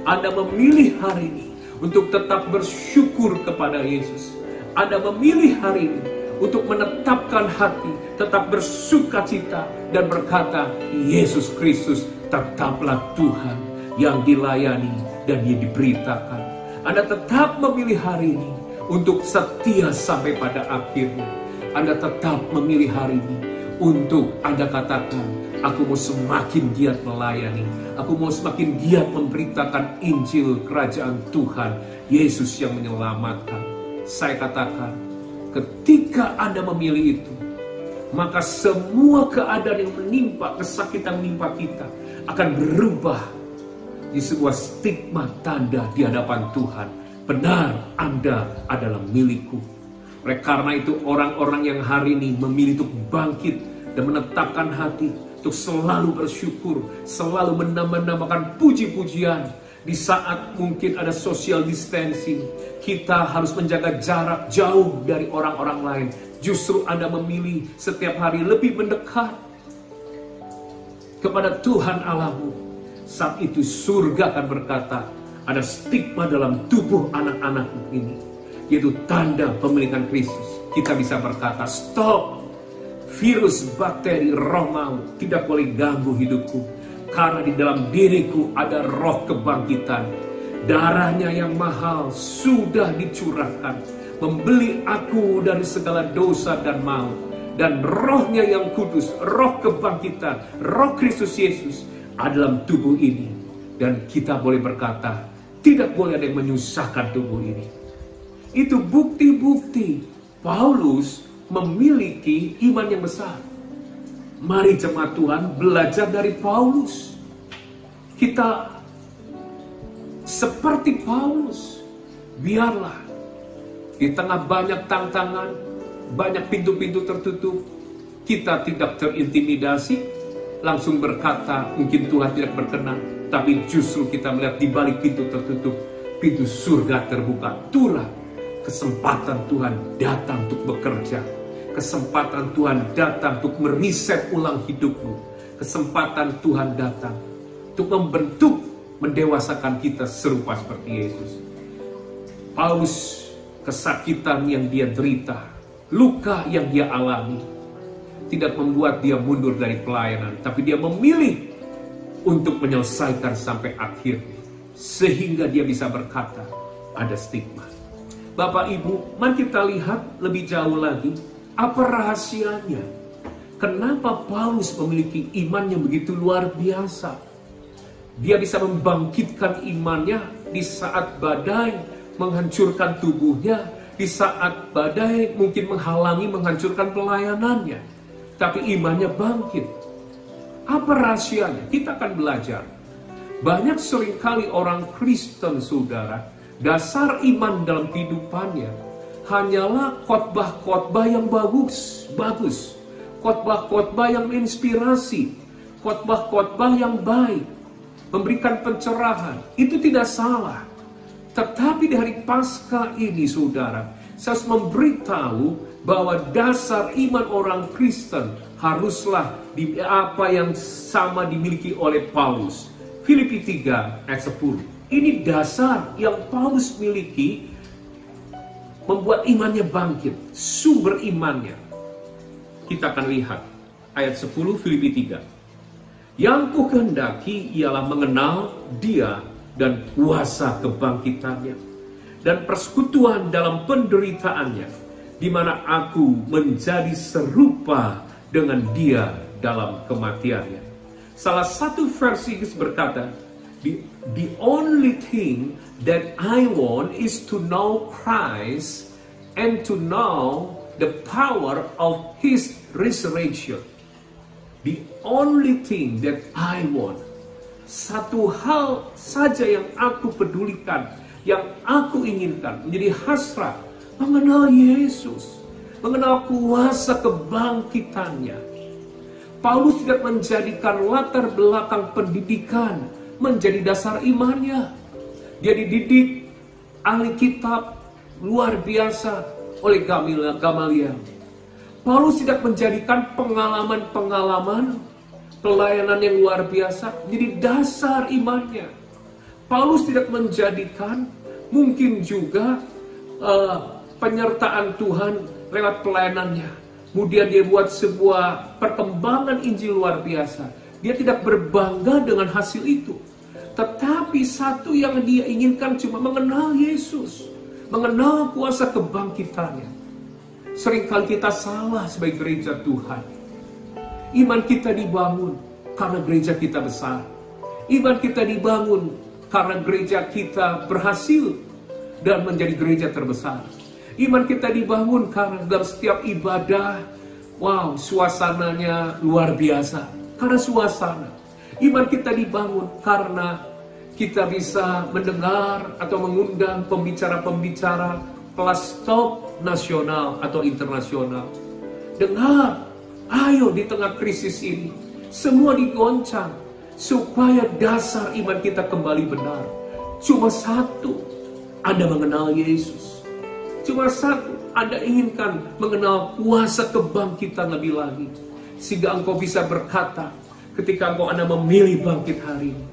Anda memilih hari ini untuk tetap bersyukur kepada Yesus. Anda memilih hari ini untuk menetapkan hati, tetap bersukacita dan berkata, Yesus Kristus tetaplah Tuhan yang dilayani dan yang diberitakan. Anda tetap memilih hari ini untuk setia sampai pada akhirnya. Anda tetap memilih hari ini untuk Anda katakan, aku mau semakin giat melayani. Aku mau semakin giat memberitakan Injil Kerajaan Tuhan, Yesus yang menyelamatkan. Saya katakan, ketika Anda memilih itu, maka semua keadaan yang menimpa, kesakitan menimpa kita akan berubah di sebuah stigma tanda di hadapan Tuhan. Benar, Anda adalah milikku. Oleh karena itu, orang-orang yang hari ini memilih untuk bangkit dan menetapkan hati untuk selalu bersyukur, selalu menambahkan puji-pujian. Di saat mungkin ada social distancing, kita harus menjaga jarak jauh dari orang-orang lain. Justru Anda memilih setiap hari lebih mendekat kepada Tuhan Allahmu. Saat itu surga akan berkata, ada stigma dalam tubuh anak-anakmu ini, yaitu tanda pemilikan Kristus. Kita bisa berkata, stop, virus, bakteri, roh maut tidak boleh ganggu hidupku. Karena di dalam diriku ada roh kebangkitan. Darahnya yang mahal sudah dicurahkan, membeli aku dari segala dosa dan maut. Dan rohnya yang kudus, roh kebangkitan, roh Kristus Yesus ada dalam tubuh ini. Dan kita boleh berkata, tidak boleh ada yang menyusahkan tubuh ini. Itu bukti-bukti Paulus memiliki iman yang besar. Mari jemaat Tuhan belajar dari Paulus. Kita seperti Paulus. Biarlah di tengah banyak tantangan, banyak pintu-pintu tertutup, kita tidak terintimidasi, langsung berkata mungkin Tuhan tidak berkenan. Tapi justru kita melihat di balik pintu tertutup, pintu surga terbuka. Itulah kesempatan Tuhan datang untuk bekerja. Kesempatan Tuhan datang untuk meriset ulang hidupmu. Kesempatan Tuhan datang untuk membentuk, mendewasakan kita serupa seperti Yesus. Paulus, kesakitan yang dia derita, luka yang dia alami, tidak membuat dia mundur dari pelayanan, tapi dia memilih untuk menyelesaikan sampai akhir, sehingga dia bisa berkata, ada stigma. Bapak Ibu, mari kita lihat lebih jauh lagi, apa rahasianya? Kenapa Paulus memiliki iman yang begitu luar biasa? Dia bisa membangkitkan imannya di saat badai menghancurkan tubuhnya. Di saat badai mungkin menghalangi, menghancurkan pelayanannya, tapi imannya bangkit. Apa rahasianya? Kita akan belajar. Banyak seringkali orang Kristen, saudara, dasar iman dalam kehidupannya hanyalah khotbah-khotbah yang bagus. Khotbah-khotbah yang menginspirasi, khotbah-khotbah yang baik, memberikan pencerahan. Itu tidak salah. Tetapi di hari Paskah ini, saudara, saya harus memberitahu bahwa dasar iman orang Kristen haruslah apa yang sama dimiliki oleh Paulus. Filipi 3 ayat 10. Ini dasar yang Paulus miliki, membuat imannya bangkit, sumber imannya. Kita akan lihat ayat 10 Filipi 3. Yang kukehendaki ialah mengenal Dia dan kuasa kebangkitannya dan persekutuan dalam penderitaannya, di mana aku menjadi serupa dengan Dia dalam kematiannya. Salah satu versi berkata, the only thing that I want is to know Christ and to know the power of His resurrection. The only thing that I want. Satu hal saja yang aku pedulikan, yang aku inginkan, menjadi hasrat, mengenal Yesus, mengenal kuasa kebangkitannya. Paulus tidak menjadikan latar belakang pendidikan menjadi dasar imannya. Dia dididik ahli kitab luar biasa oleh Gamaliel. Paulus tidak menjadikan pengalaman-pengalaman pelayanan yang luar biasa menjadi dasar imannya. Paulus tidak menjadikan mungkin juga penyertaan Tuhan lewat pelayanannya. Kemudian dia buat sebuah perkembangan Injil luar biasa. Dia tidak berbangga dengan hasil itu. Tetapi satu yang dia inginkan cuma mengenal Yesus. Mengenal kuasa kebangkitannya. Seringkali kita salah sebagai gereja Tuhan. Iman kita dibangun karena gereja kita besar. Iman kita dibangun karena gereja kita berhasil dan menjadi gereja terbesar. Iman kita dibangun karena dalam setiap ibadah, wow, suasananya luar biasa. Karena suasana. Iman kita dibangun karena kita bisa mendengar atau mengundang pembicara-pembicara kelas top nasional atau internasional. Dengar, ayo di tengah krisis ini, semua digoncang supaya dasar iman kita kembali benar. Cuma satu, Anda mengenal Yesus. Cuma satu, Anda inginkan mengenal kuasa kebangkitan lebih lagi. Sehingga engkau bisa berkata, ketika Anda memilih bangkit hari ini,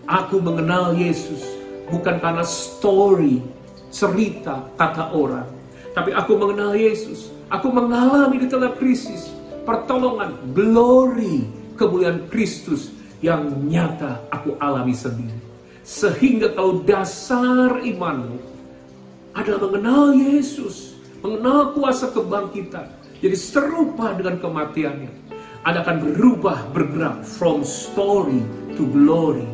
aku mengenal Yesus bukan karena story, cerita, kata orang. Tapi aku mengenal Yesus. Aku mengalami di tengah krisis pertolongan, glory, kemuliaan Kristus yang nyata aku alami sendiri. Sehingga kalau dasar imanmu adalah mengenal Yesus, mengenal kuasa kebangkitan, jadi serupa dengan kematiannya, Anda akan bergerak from story to glory.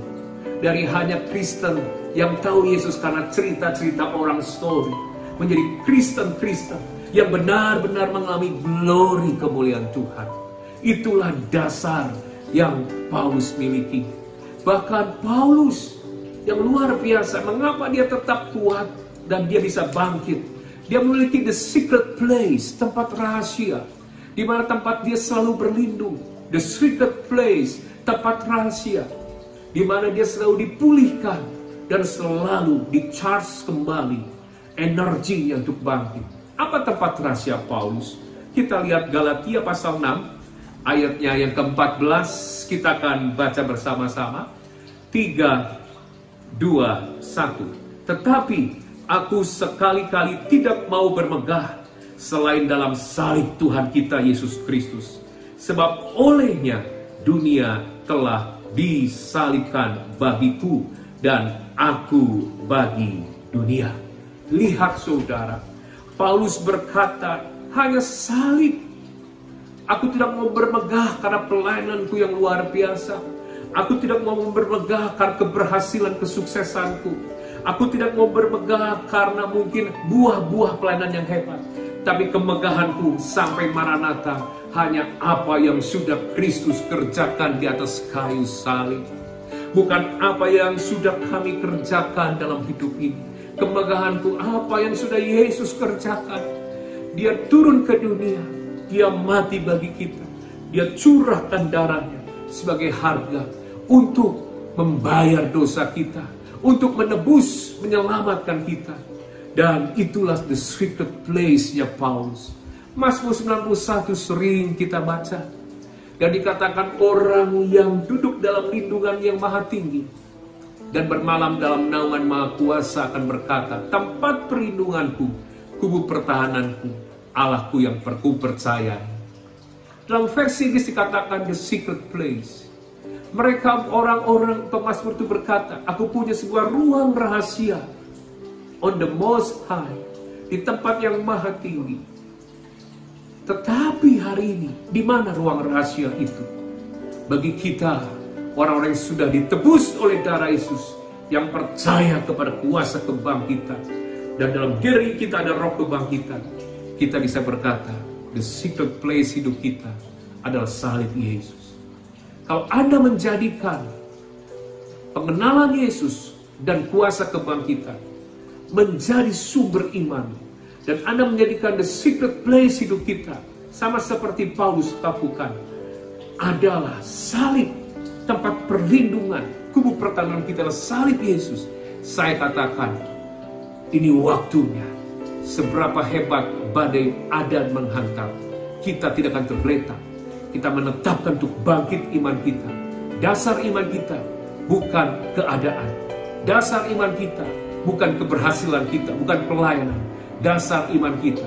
Dari hanya Kristen yang tahu Yesus karena cerita-cerita orang story, menjadi Kristen-Kristen yang benar-benar mengalami glory kemuliaan Tuhan. Itulah dasar yang Paulus miliki. Bahkan Paulus yang luar biasa, mengapa dia tetap kuat dan dia bisa bangkit? Dia memiliki the secret place, tempat rahasia, di mana tempat dia selalu berlindung. The secret place, tempat rahasia, di mana dia selalu dipulihkan dan selalu di-charge kembali energinya untuk bangkit. Apa tempat rahasia Paulus? Kita lihat Galatia pasal 6, ayatnya yang ke-14, kita akan baca bersama-sama. 3, 2, 1. Tetapi aku sekali-kali tidak mau bermegah selain dalam salib Tuhan kita Yesus Kristus. Sebab olehnya dunia telah disalibkan bagiku dan aku bagi dunia. Lihat saudara, Paulus berkata, hanya salib. Aku tidak mau bermegah karena pelayananku yang luar biasa. Aku tidak mau bermegah karena keberhasilan kesuksesanku. Aku tidak mau bermegah karena mungkin buah-buah pelayanan yang hebat. Tapi kemegahanku sampai Maranatha hanya apa yang sudah Kristus kerjakan di atas kayu salib. Bukan apa yang sudah kami kerjakan dalam hidup ini. Kemegahanku apa yang sudah Yesus kerjakan. Dia turun ke dunia. Dia mati bagi kita. Dia curahkan darahnya sebagai harga untuk membayar dosa kita. Untuk menebus, menyelamatkan kita. Dan itulah the secret place-nya Paulus. Mazmur 91 sering kita baca. Dan dikatakan orang yang duduk dalam lindungan yang maha tinggi dan bermalam dalam naungan maha kuasa akan berkata, tempat perlindunganku, kubu pertahananku, Allahku yang ku percaya. Dalam versi ini dikatakan the secret place. Mereka orang-orang pemazmur itu berkata, aku punya sebuah ruang rahasia on the most high, di tempat yang maha tinggi. Tetapi hari ini, di mana ruang rahasia itu? Bagi kita, orang-orang yang sudah ditebus oleh darah Yesus, yang percaya kepada kuasa kebangkitan, dan dalam diri kita ada roh kebangkitan, kita bisa berkata, the secret place hidup kita adalah salib Yesus. Kalau Anda menjadikan pengenalan Yesus dan kuasa kebangkitan menjadi sumber iman, dan Anda menjadikan the secret place hidup kita, sama seperti Paulus lakukan, adalah salib, tempat perlindungan, kubu pertahanan kita adalah salib Yesus. Saya katakan, ini waktunya. Seberapa hebat badai ada menghantam, kita tidak akan tergeletak. Kita menetapkan untuk bangkit iman kita. Dasar iman kita bukan keadaan. Dasar iman kita bukan keberhasilan kita, bukan pelayanan. Dasar iman kita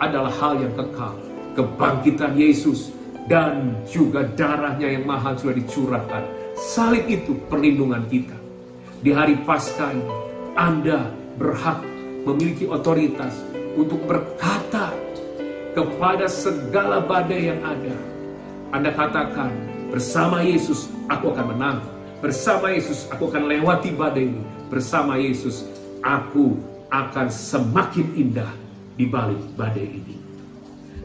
adalah hal yang kekal. Kebangkitan Yesus dan juga darahnya yang mahal sudah dicurahkan. Salib itu perlindungan kita. Di hari Paskah ini, Anda berhak memiliki otoritas untuk berkata kepada segala badai yang ada. Anda katakan, bersama Yesus aku akan menang. Bersama Yesus aku akan lewati badai ini. Bersama Yesus aku akan semakin indah di balik badai ini.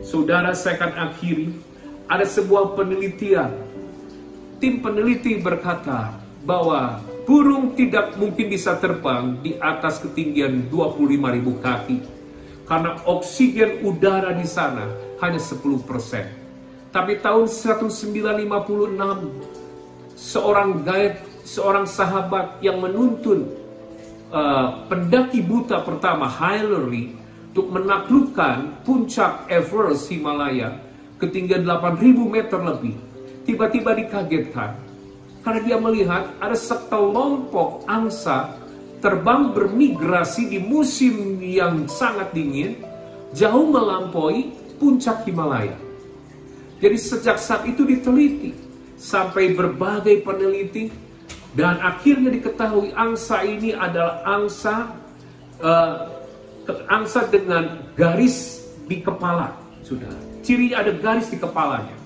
Saudara, saya akan akhiri. Ada sebuah penelitian. Tim peneliti berkata bahwa burung tidak mungkin bisa terbang di atas ketinggian 25.000 kaki. Karena oksigen udara di sana hanya 10%. Tapi tahun 1956, seorang sahabat yang menuntun pendaki buta pertama, Hillary, untuk menaklukkan puncak Everest Himalaya ketinggian 8.000 meter lebih, tiba-tiba dikagetkan karena dia melihat ada sekelompok angsa terbang bermigrasi di musim yang sangat dingin, jauh melampaui puncak Himalaya. Jadi sejak saat itu diteliti sampai berbagai peneliti, dan akhirnya diketahui angsa ini adalah angsa dengan garis di kepala. Sudah, cirinya ada garis di kepalanya.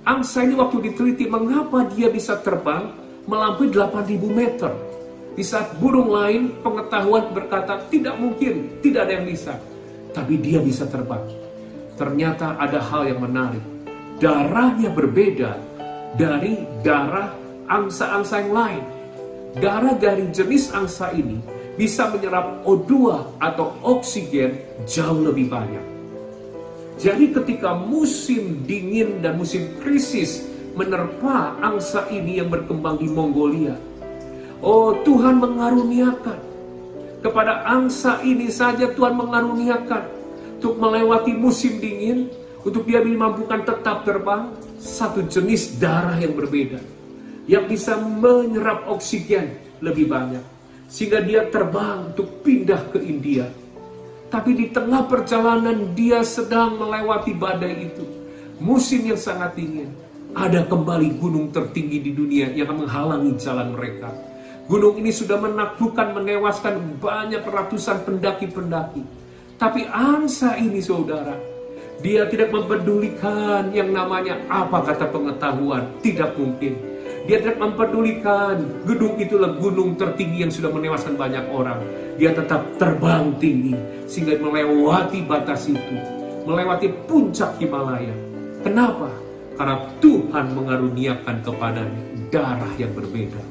Angsa ini waktu diteliti, mengapa dia bisa terbang melampaui 8.000 meter? Di saat burung lain pengetahuan berkata tidak mungkin, tidak ada yang bisa. Tapi dia bisa terbang. Ternyata ada hal yang menarik. Darahnya berbeda dari darah angsa-angsa yang lain. Darah dari jenis angsa ini bisa menyerap O2 atau oksigen jauh lebih banyak. Jadi ketika musim dingin dan musim krisis menerpa angsa ini yang berkembang di Mongolia, oh, Tuhan mengaruniakan kepada angsa ini saja. Tuhan mengaruniakan untuk melewati musim dingin, untuk dia dimampukan tetap terbang, satu jenis darah yang berbeda, yang bisa menyerap oksigen lebih banyak, sehingga dia terbang untuk pindah ke India. Tapi di tengah perjalanan dia sedang melewati badai itu, musim yang sangat dingin, ada kembali gunung tertinggi di dunia yang menghalangi jalan mereka. Gunung ini sudah menaklukkan, menewaskan banyak ratusan pendaki-pendaki. Tapi angsa ini, saudara, dia tidak mempedulikan yang namanya apa kata pengetahuan. Tidak mungkin. Dia tidak mempedulikan gedung itulah gunung tertinggi yang sudah menewaskan banyak orang. Dia tetap terbang tinggi sehingga melewati batas itu, melewati puncak Himalaya. Kenapa? Karena Tuhan mengaruniakan kepadanya darah yang berbeda,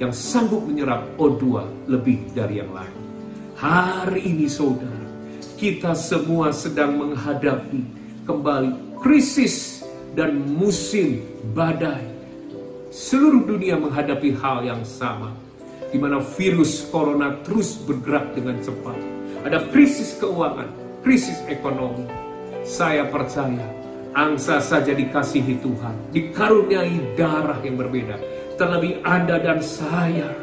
yang sanggup menyerap O2 lebih dari yang lain. Hari ini saudara, kita semua sedang menghadapi kembali krisis dan musim badai. Seluruh dunia menghadapi hal yang sama, di mana virus corona terus bergerak dengan cepat. Ada krisis keuangan, krisis ekonomi. Saya percaya, angsa saja dikasihi Tuhan, dikaruniai darah yang berbeda. Terlebih Anda dan saya,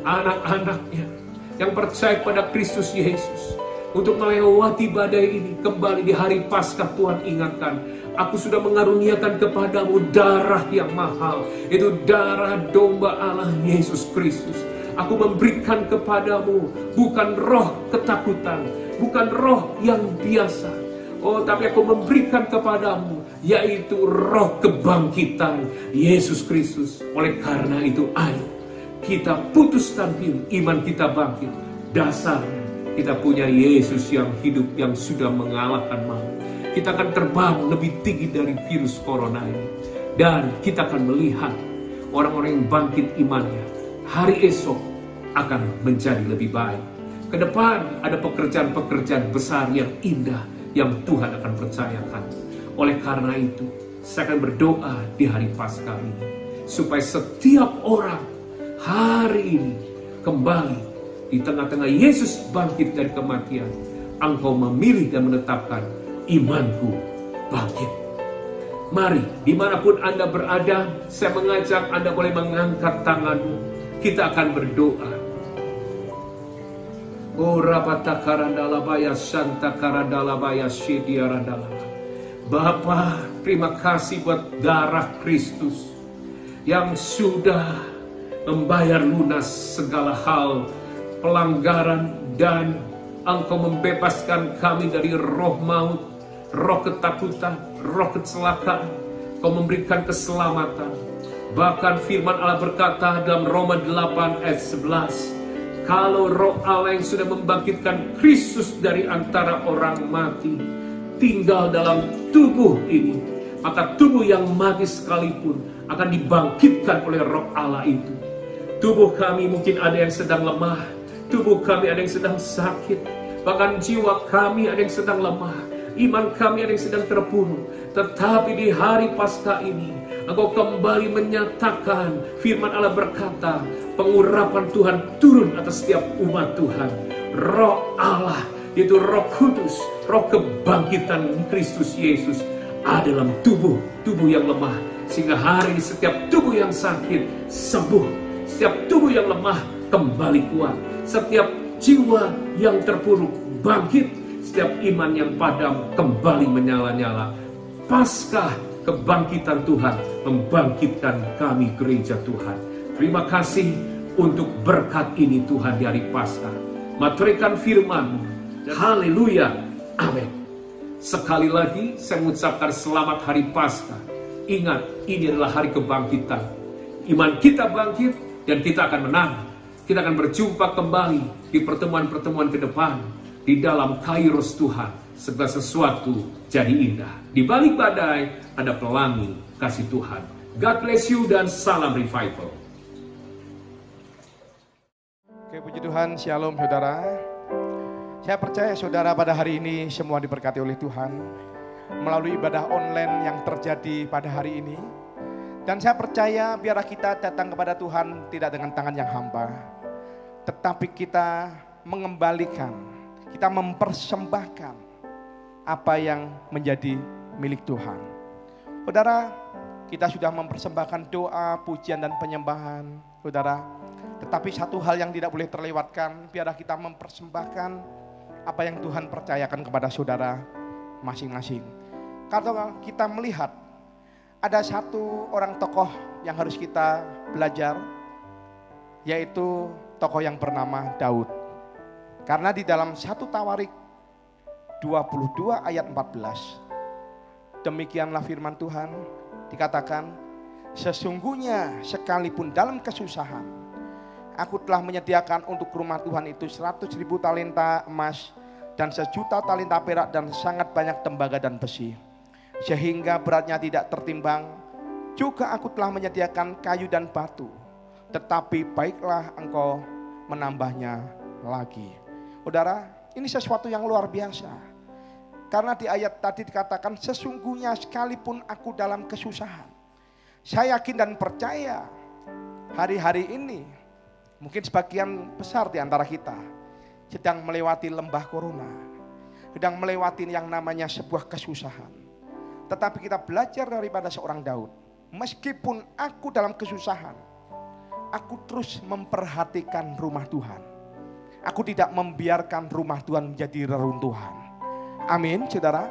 anak-anaknya, yang percaya pada Kristus Yesus, untuk melewati badai ini. Kembali di hari Paskah Tuhan ingatkan, aku sudah mengaruniakan kepadamu darah yang mahal, itu darah domba Allah Yesus Kristus. Aku memberikan kepadamu bukan roh ketakutan, bukan roh yang biasa. Oh, tapi aku memberikan kepadamu yaitu roh kebangkitan Yesus Kristus. Oleh karena itu, ayo kita putuskan diri, iman kita bangkit. Dasarnya kita punya Yesus yang hidup, yang sudah mengalahkan maut. Kita akan terbang lebih tinggi dari virus corona ini. Dan kita akan melihat orang-orang yang bangkit imannya. Hari esok akan menjadi lebih baik. Ke depan ada pekerjaan-pekerjaan besar yang indah yang Tuhan akan percayakan. Oleh karena itu, saya akan berdoa di hari Paskah ini, supaya setiap orang hari ini kembali di tengah-tengah Yesus bangkit dari kematian. Engkau memilih dan menetapkan, imanku bangkit. Mari, dimanapun Anda berada, saya mengajak Anda boleh mengangkat tanganmu. Kita akan berdoa. Oh, rapata karandalabaya santa karandalabaya sidiarandalaba. Bapa, terima kasih buat darah Kristus yang sudah membayar lunas segala hal pelanggaran, dan Engkau membebaskan kami dari roh maut, roh ketakutan, roh kecelakaan. Kau memberikan keselamatan. Bahkan firman Allah berkata dalam Roma 8 ayat 11, kalau roh Allah yang sudah membangkitkan Kristus dari antara orang mati tinggal dalam tubuh ini, maka tubuh yang mati sekalipun akan dibangkitkan oleh roh Allah itu. Tubuh kami mungkin ada yang sedang lemah, tubuh kami ada yang sedang sakit, bahkan jiwa kami ada yang sedang lemah, iman kami ada yang sedang terbunuh. Tetapi di hari Paskah ini, Engkau kembali menyatakan, firman Allah berkata, pengurapan Tuhan turun atas setiap umat Tuhan. Roh Allah, yaitu Roh Kudus, roh kebangkitan Kristus Yesus, ada dalam tubuh yang lemah. Sehingga hari setiap tubuh yang sakit sembuh, setiap tubuh yang lemah kembali kuat, setiap jiwa yang terpuruk bangkit, setiap iman yang padam kembali menyala-nyala. Paskah kebangkitan Tuhan membangkitkan kami gereja Tuhan. Terima kasih untuk berkat ini Tuhan di hari Paskah. Maturkan firman-Mu. Haleluya. Amin. Sekali lagi saya mengucapkan selamat hari Paskah. Ingat, ini adalah hari kebangkitan. Iman kita bangkit dan kita akan menang. Kita akan berjumpa kembali di pertemuan-pertemuan ke depan. Di dalam kairos Tuhan, segala sesuatu jadi indah. Di balik badai ada pelangi kasih Tuhan. God bless you dan salam revival. Oke, puji Tuhan, shalom saudara. Saya percaya saudara pada hari ini semua diberkati oleh Tuhan melalui ibadah online yang terjadi pada hari ini. Dan saya percaya biarlah kita datang kepada Tuhan tidak dengan tangan yang hampa, tetapi kita mengembalikan, kita mempersembahkan apa yang menjadi milik Tuhan. Saudara, kita sudah mempersembahkan doa, pujian dan penyembahan, saudara. Tetapi satu hal yang tidak boleh terlewatkan, biarlah kita mempersembahkan apa yang Tuhan percayakan kepada saudara masing-masing. Karena kita melihat ada satu orang tokoh yang harus kita belajar, yaitu tokoh yang bernama Daud. Karena di dalam 1 Tawarik 22 ayat 14, demikianlah firman Tuhan, dikatakan, Sesungguhnya sekalipun dalam kesusahan, aku telah menyediakan untuk rumah Tuhan itu 100.000 talenta emas dan 1.000.000 talenta perak dan sangat banyak tembaga dan besi, sehingga beratnya tidak tertimbang. Juga aku telah menyediakan kayu dan batu, tetapi baiklah engkau menambahnya lagi. Saudara, ini sesuatu yang luar biasa. Karena di ayat tadi dikatakan sesungguhnya sekalipun aku dalam kesusahan. Saya yakin dan percaya hari-hari ini mungkin sebagian besar di antara kita sedang melewati lembah corona, sedang melewati yang namanya sebuah kesusahan. Tetapi kita belajar daripada seorang Daud. Meskipun aku dalam kesusahan, aku terus memperhatikan rumah Tuhan. Aku tidak membiarkan rumah Tuhan menjadi reruntuhan. Amin, saudara.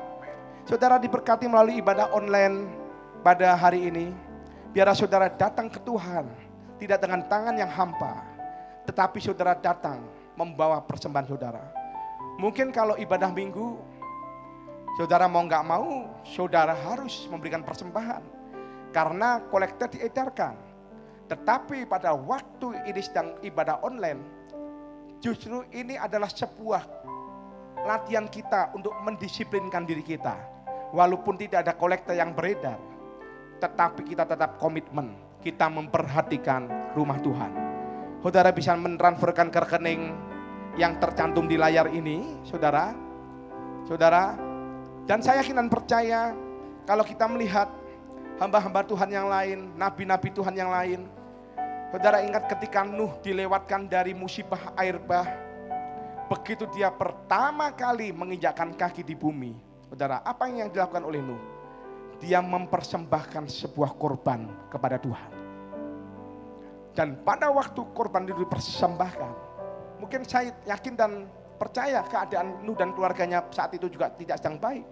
Saudara diberkati melalui ibadah online pada hari ini. Biar saudara datang ke Tuhan, tidak dengan tangan yang hampa, tetapi saudara datang membawa persembahan saudara. Mungkin kalau ibadah minggu, saudara mau nggak mau, saudara harus memberikan persembahan. Karena kolektor diedarkan. Tetapi pada waktu ini sedang ibadah online, justru ini adalah sebuah latihan kita untuk mendisiplinkan diri kita. Walaupun tidak ada kolektor yang beredar, tetapi kita tetap komitmen, kita memperhatikan rumah Tuhan. Saudara bisa mentransferkan ke rekening yang tercantum di layar ini, saudara. Dan saya yakin dan percaya kalau kita melihat hamba-hamba Tuhan yang lain, nabi-nabi Tuhan yang lain. Saudara ingat ketika Nuh dilewatkan dari musibah air bah. Begitu dia pertama kali menginjakkan kaki di bumi. Saudara, apa yang dilakukan oleh Nuh? Dia mempersembahkan sebuah korban kepada Tuhan. Dan pada waktu korban itu dipersembahkan, mungkin saya yakin dan percaya keadaan Nuh dan keluarganya saat itu juga tidak sedang baik.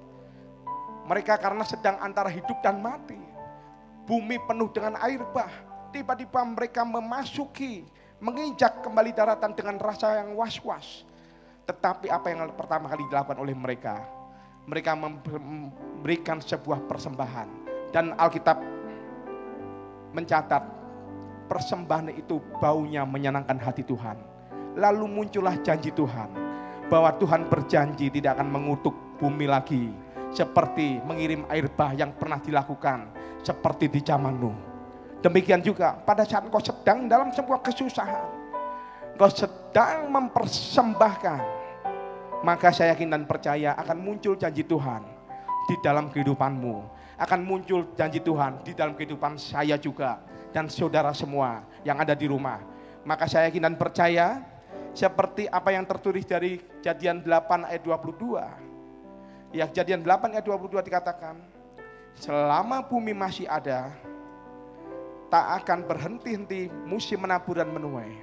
Mereka karena sedang antara hidup dan mati. Bumi penuh dengan air bah. Tiba-tiba mereka memasuki, menginjak kembali daratan dengan rasa yang was-was. Tetapi apa yang pertama kali dilakukan oleh mereka? Mereka memberikan sebuah persembahan. Dan Alkitab mencatat persembahan itu baunya menyenangkan hati Tuhan. Lalu muncullah janji Tuhan. Bahwa Tuhan berjanji tidak akan mengutuk bumi lagi. Seperti mengirim air bah yang pernah dilakukan seperti di zaman Nuh. Demikian juga pada saat engkau sedang dalam sebuah kesusahan, engkau sedang mempersembahkan, maka saya yakin dan percaya akan muncul janji Tuhan di dalam kehidupanmu. Akan muncul janji Tuhan di dalam kehidupan saya juga dan saudara semua yang ada di rumah. Maka saya yakin dan percaya seperti apa yang tertulis dari Kejadian 8 ayat 22. Ya, Kejadian 8 ayat 22 dikatakan, selama bumi masih ada, tak akan berhenti-henti musim menabur dan menuai,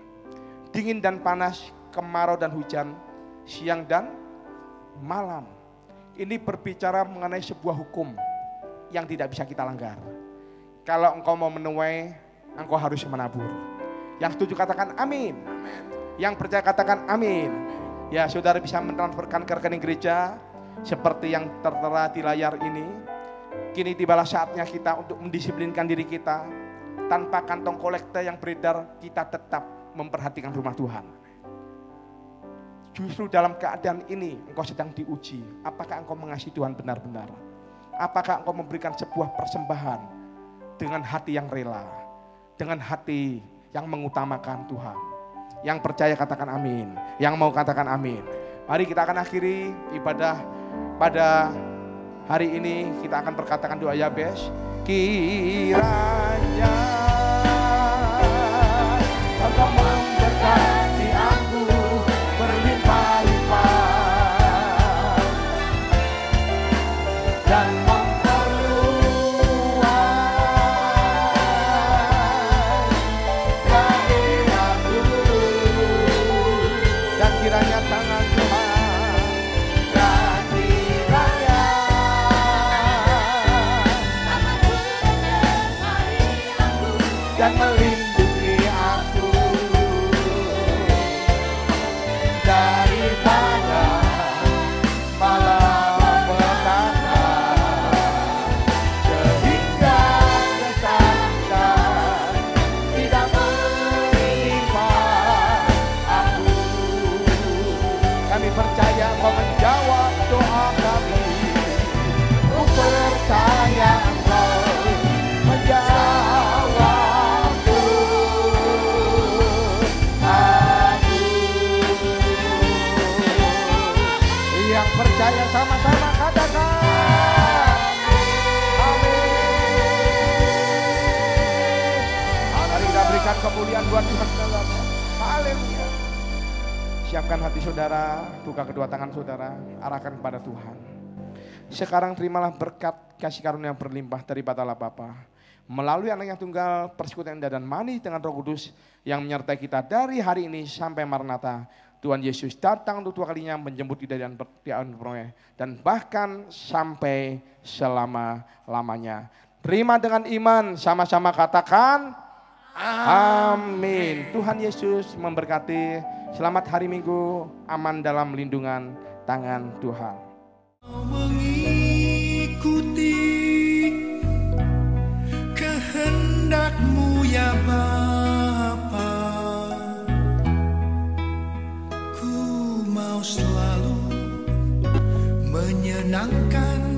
dingin dan panas, kemarau dan hujan, siang dan malam. Ini berbicara mengenai sebuah hukum yang tidak bisa kita langgar. Kalau engkau mau menuai, engkau harus menabur. Yang setuju katakan amin. Yang percaya katakan amin. Ya, saudara bisa mentransferkan ke rekening gereja seperti yang tertera di layar ini. Kini tibalah saatnya kita untuk mendisiplinkan diri kita. Tanpa kantong kolektor yang beredar, kita tetap memperhatikan rumah Tuhan. Justru dalam keadaan ini engkau sedang diuji. Apakah engkau mengasihi Tuhan benar-benar? Apakah engkau memberikan sebuah persembahan dengan hati yang rela, dengan hati yang mengutamakan Tuhan? Yang percaya katakan amin. Yang mau katakan amin. Mari kita akan akhiri ibadah pada hari ini. Kita akan berkatakan doa Yabes. Kiranya Engkau memberkati aku berlimpah-limpah dan memperluas daerahku, dan kiranya tangan Tuhan, dan kiranya Sama-sama katakan. Mari kita berikan kemuliaan buat Tuhan dalamnya. Haleluya. Siapkan hati saudara, buka kedua tangan saudara, arahkan kepada Tuhan. Sekarang terimalah berkat kasih karunia yang berlimpah daripada Allah Bapa, melalui anak yang tunggal, persekutuan indah dan manis dengan Roh Kudus yang menyertai kita dari hari ini sampai Maranatha. Tuhan Yesus datang untuk 2 kalinya menjemput kita dan bahkan sampai selama-lamanya. Terima dengan iman, sama-sama katakan amin. Tuhan Yesus memberkati. Selamat hari Minggu, aman dalam lindungan tangan Tuhan. Mengikuti kehendak-Mu ya Bapa, ku mau selalu menyenangkan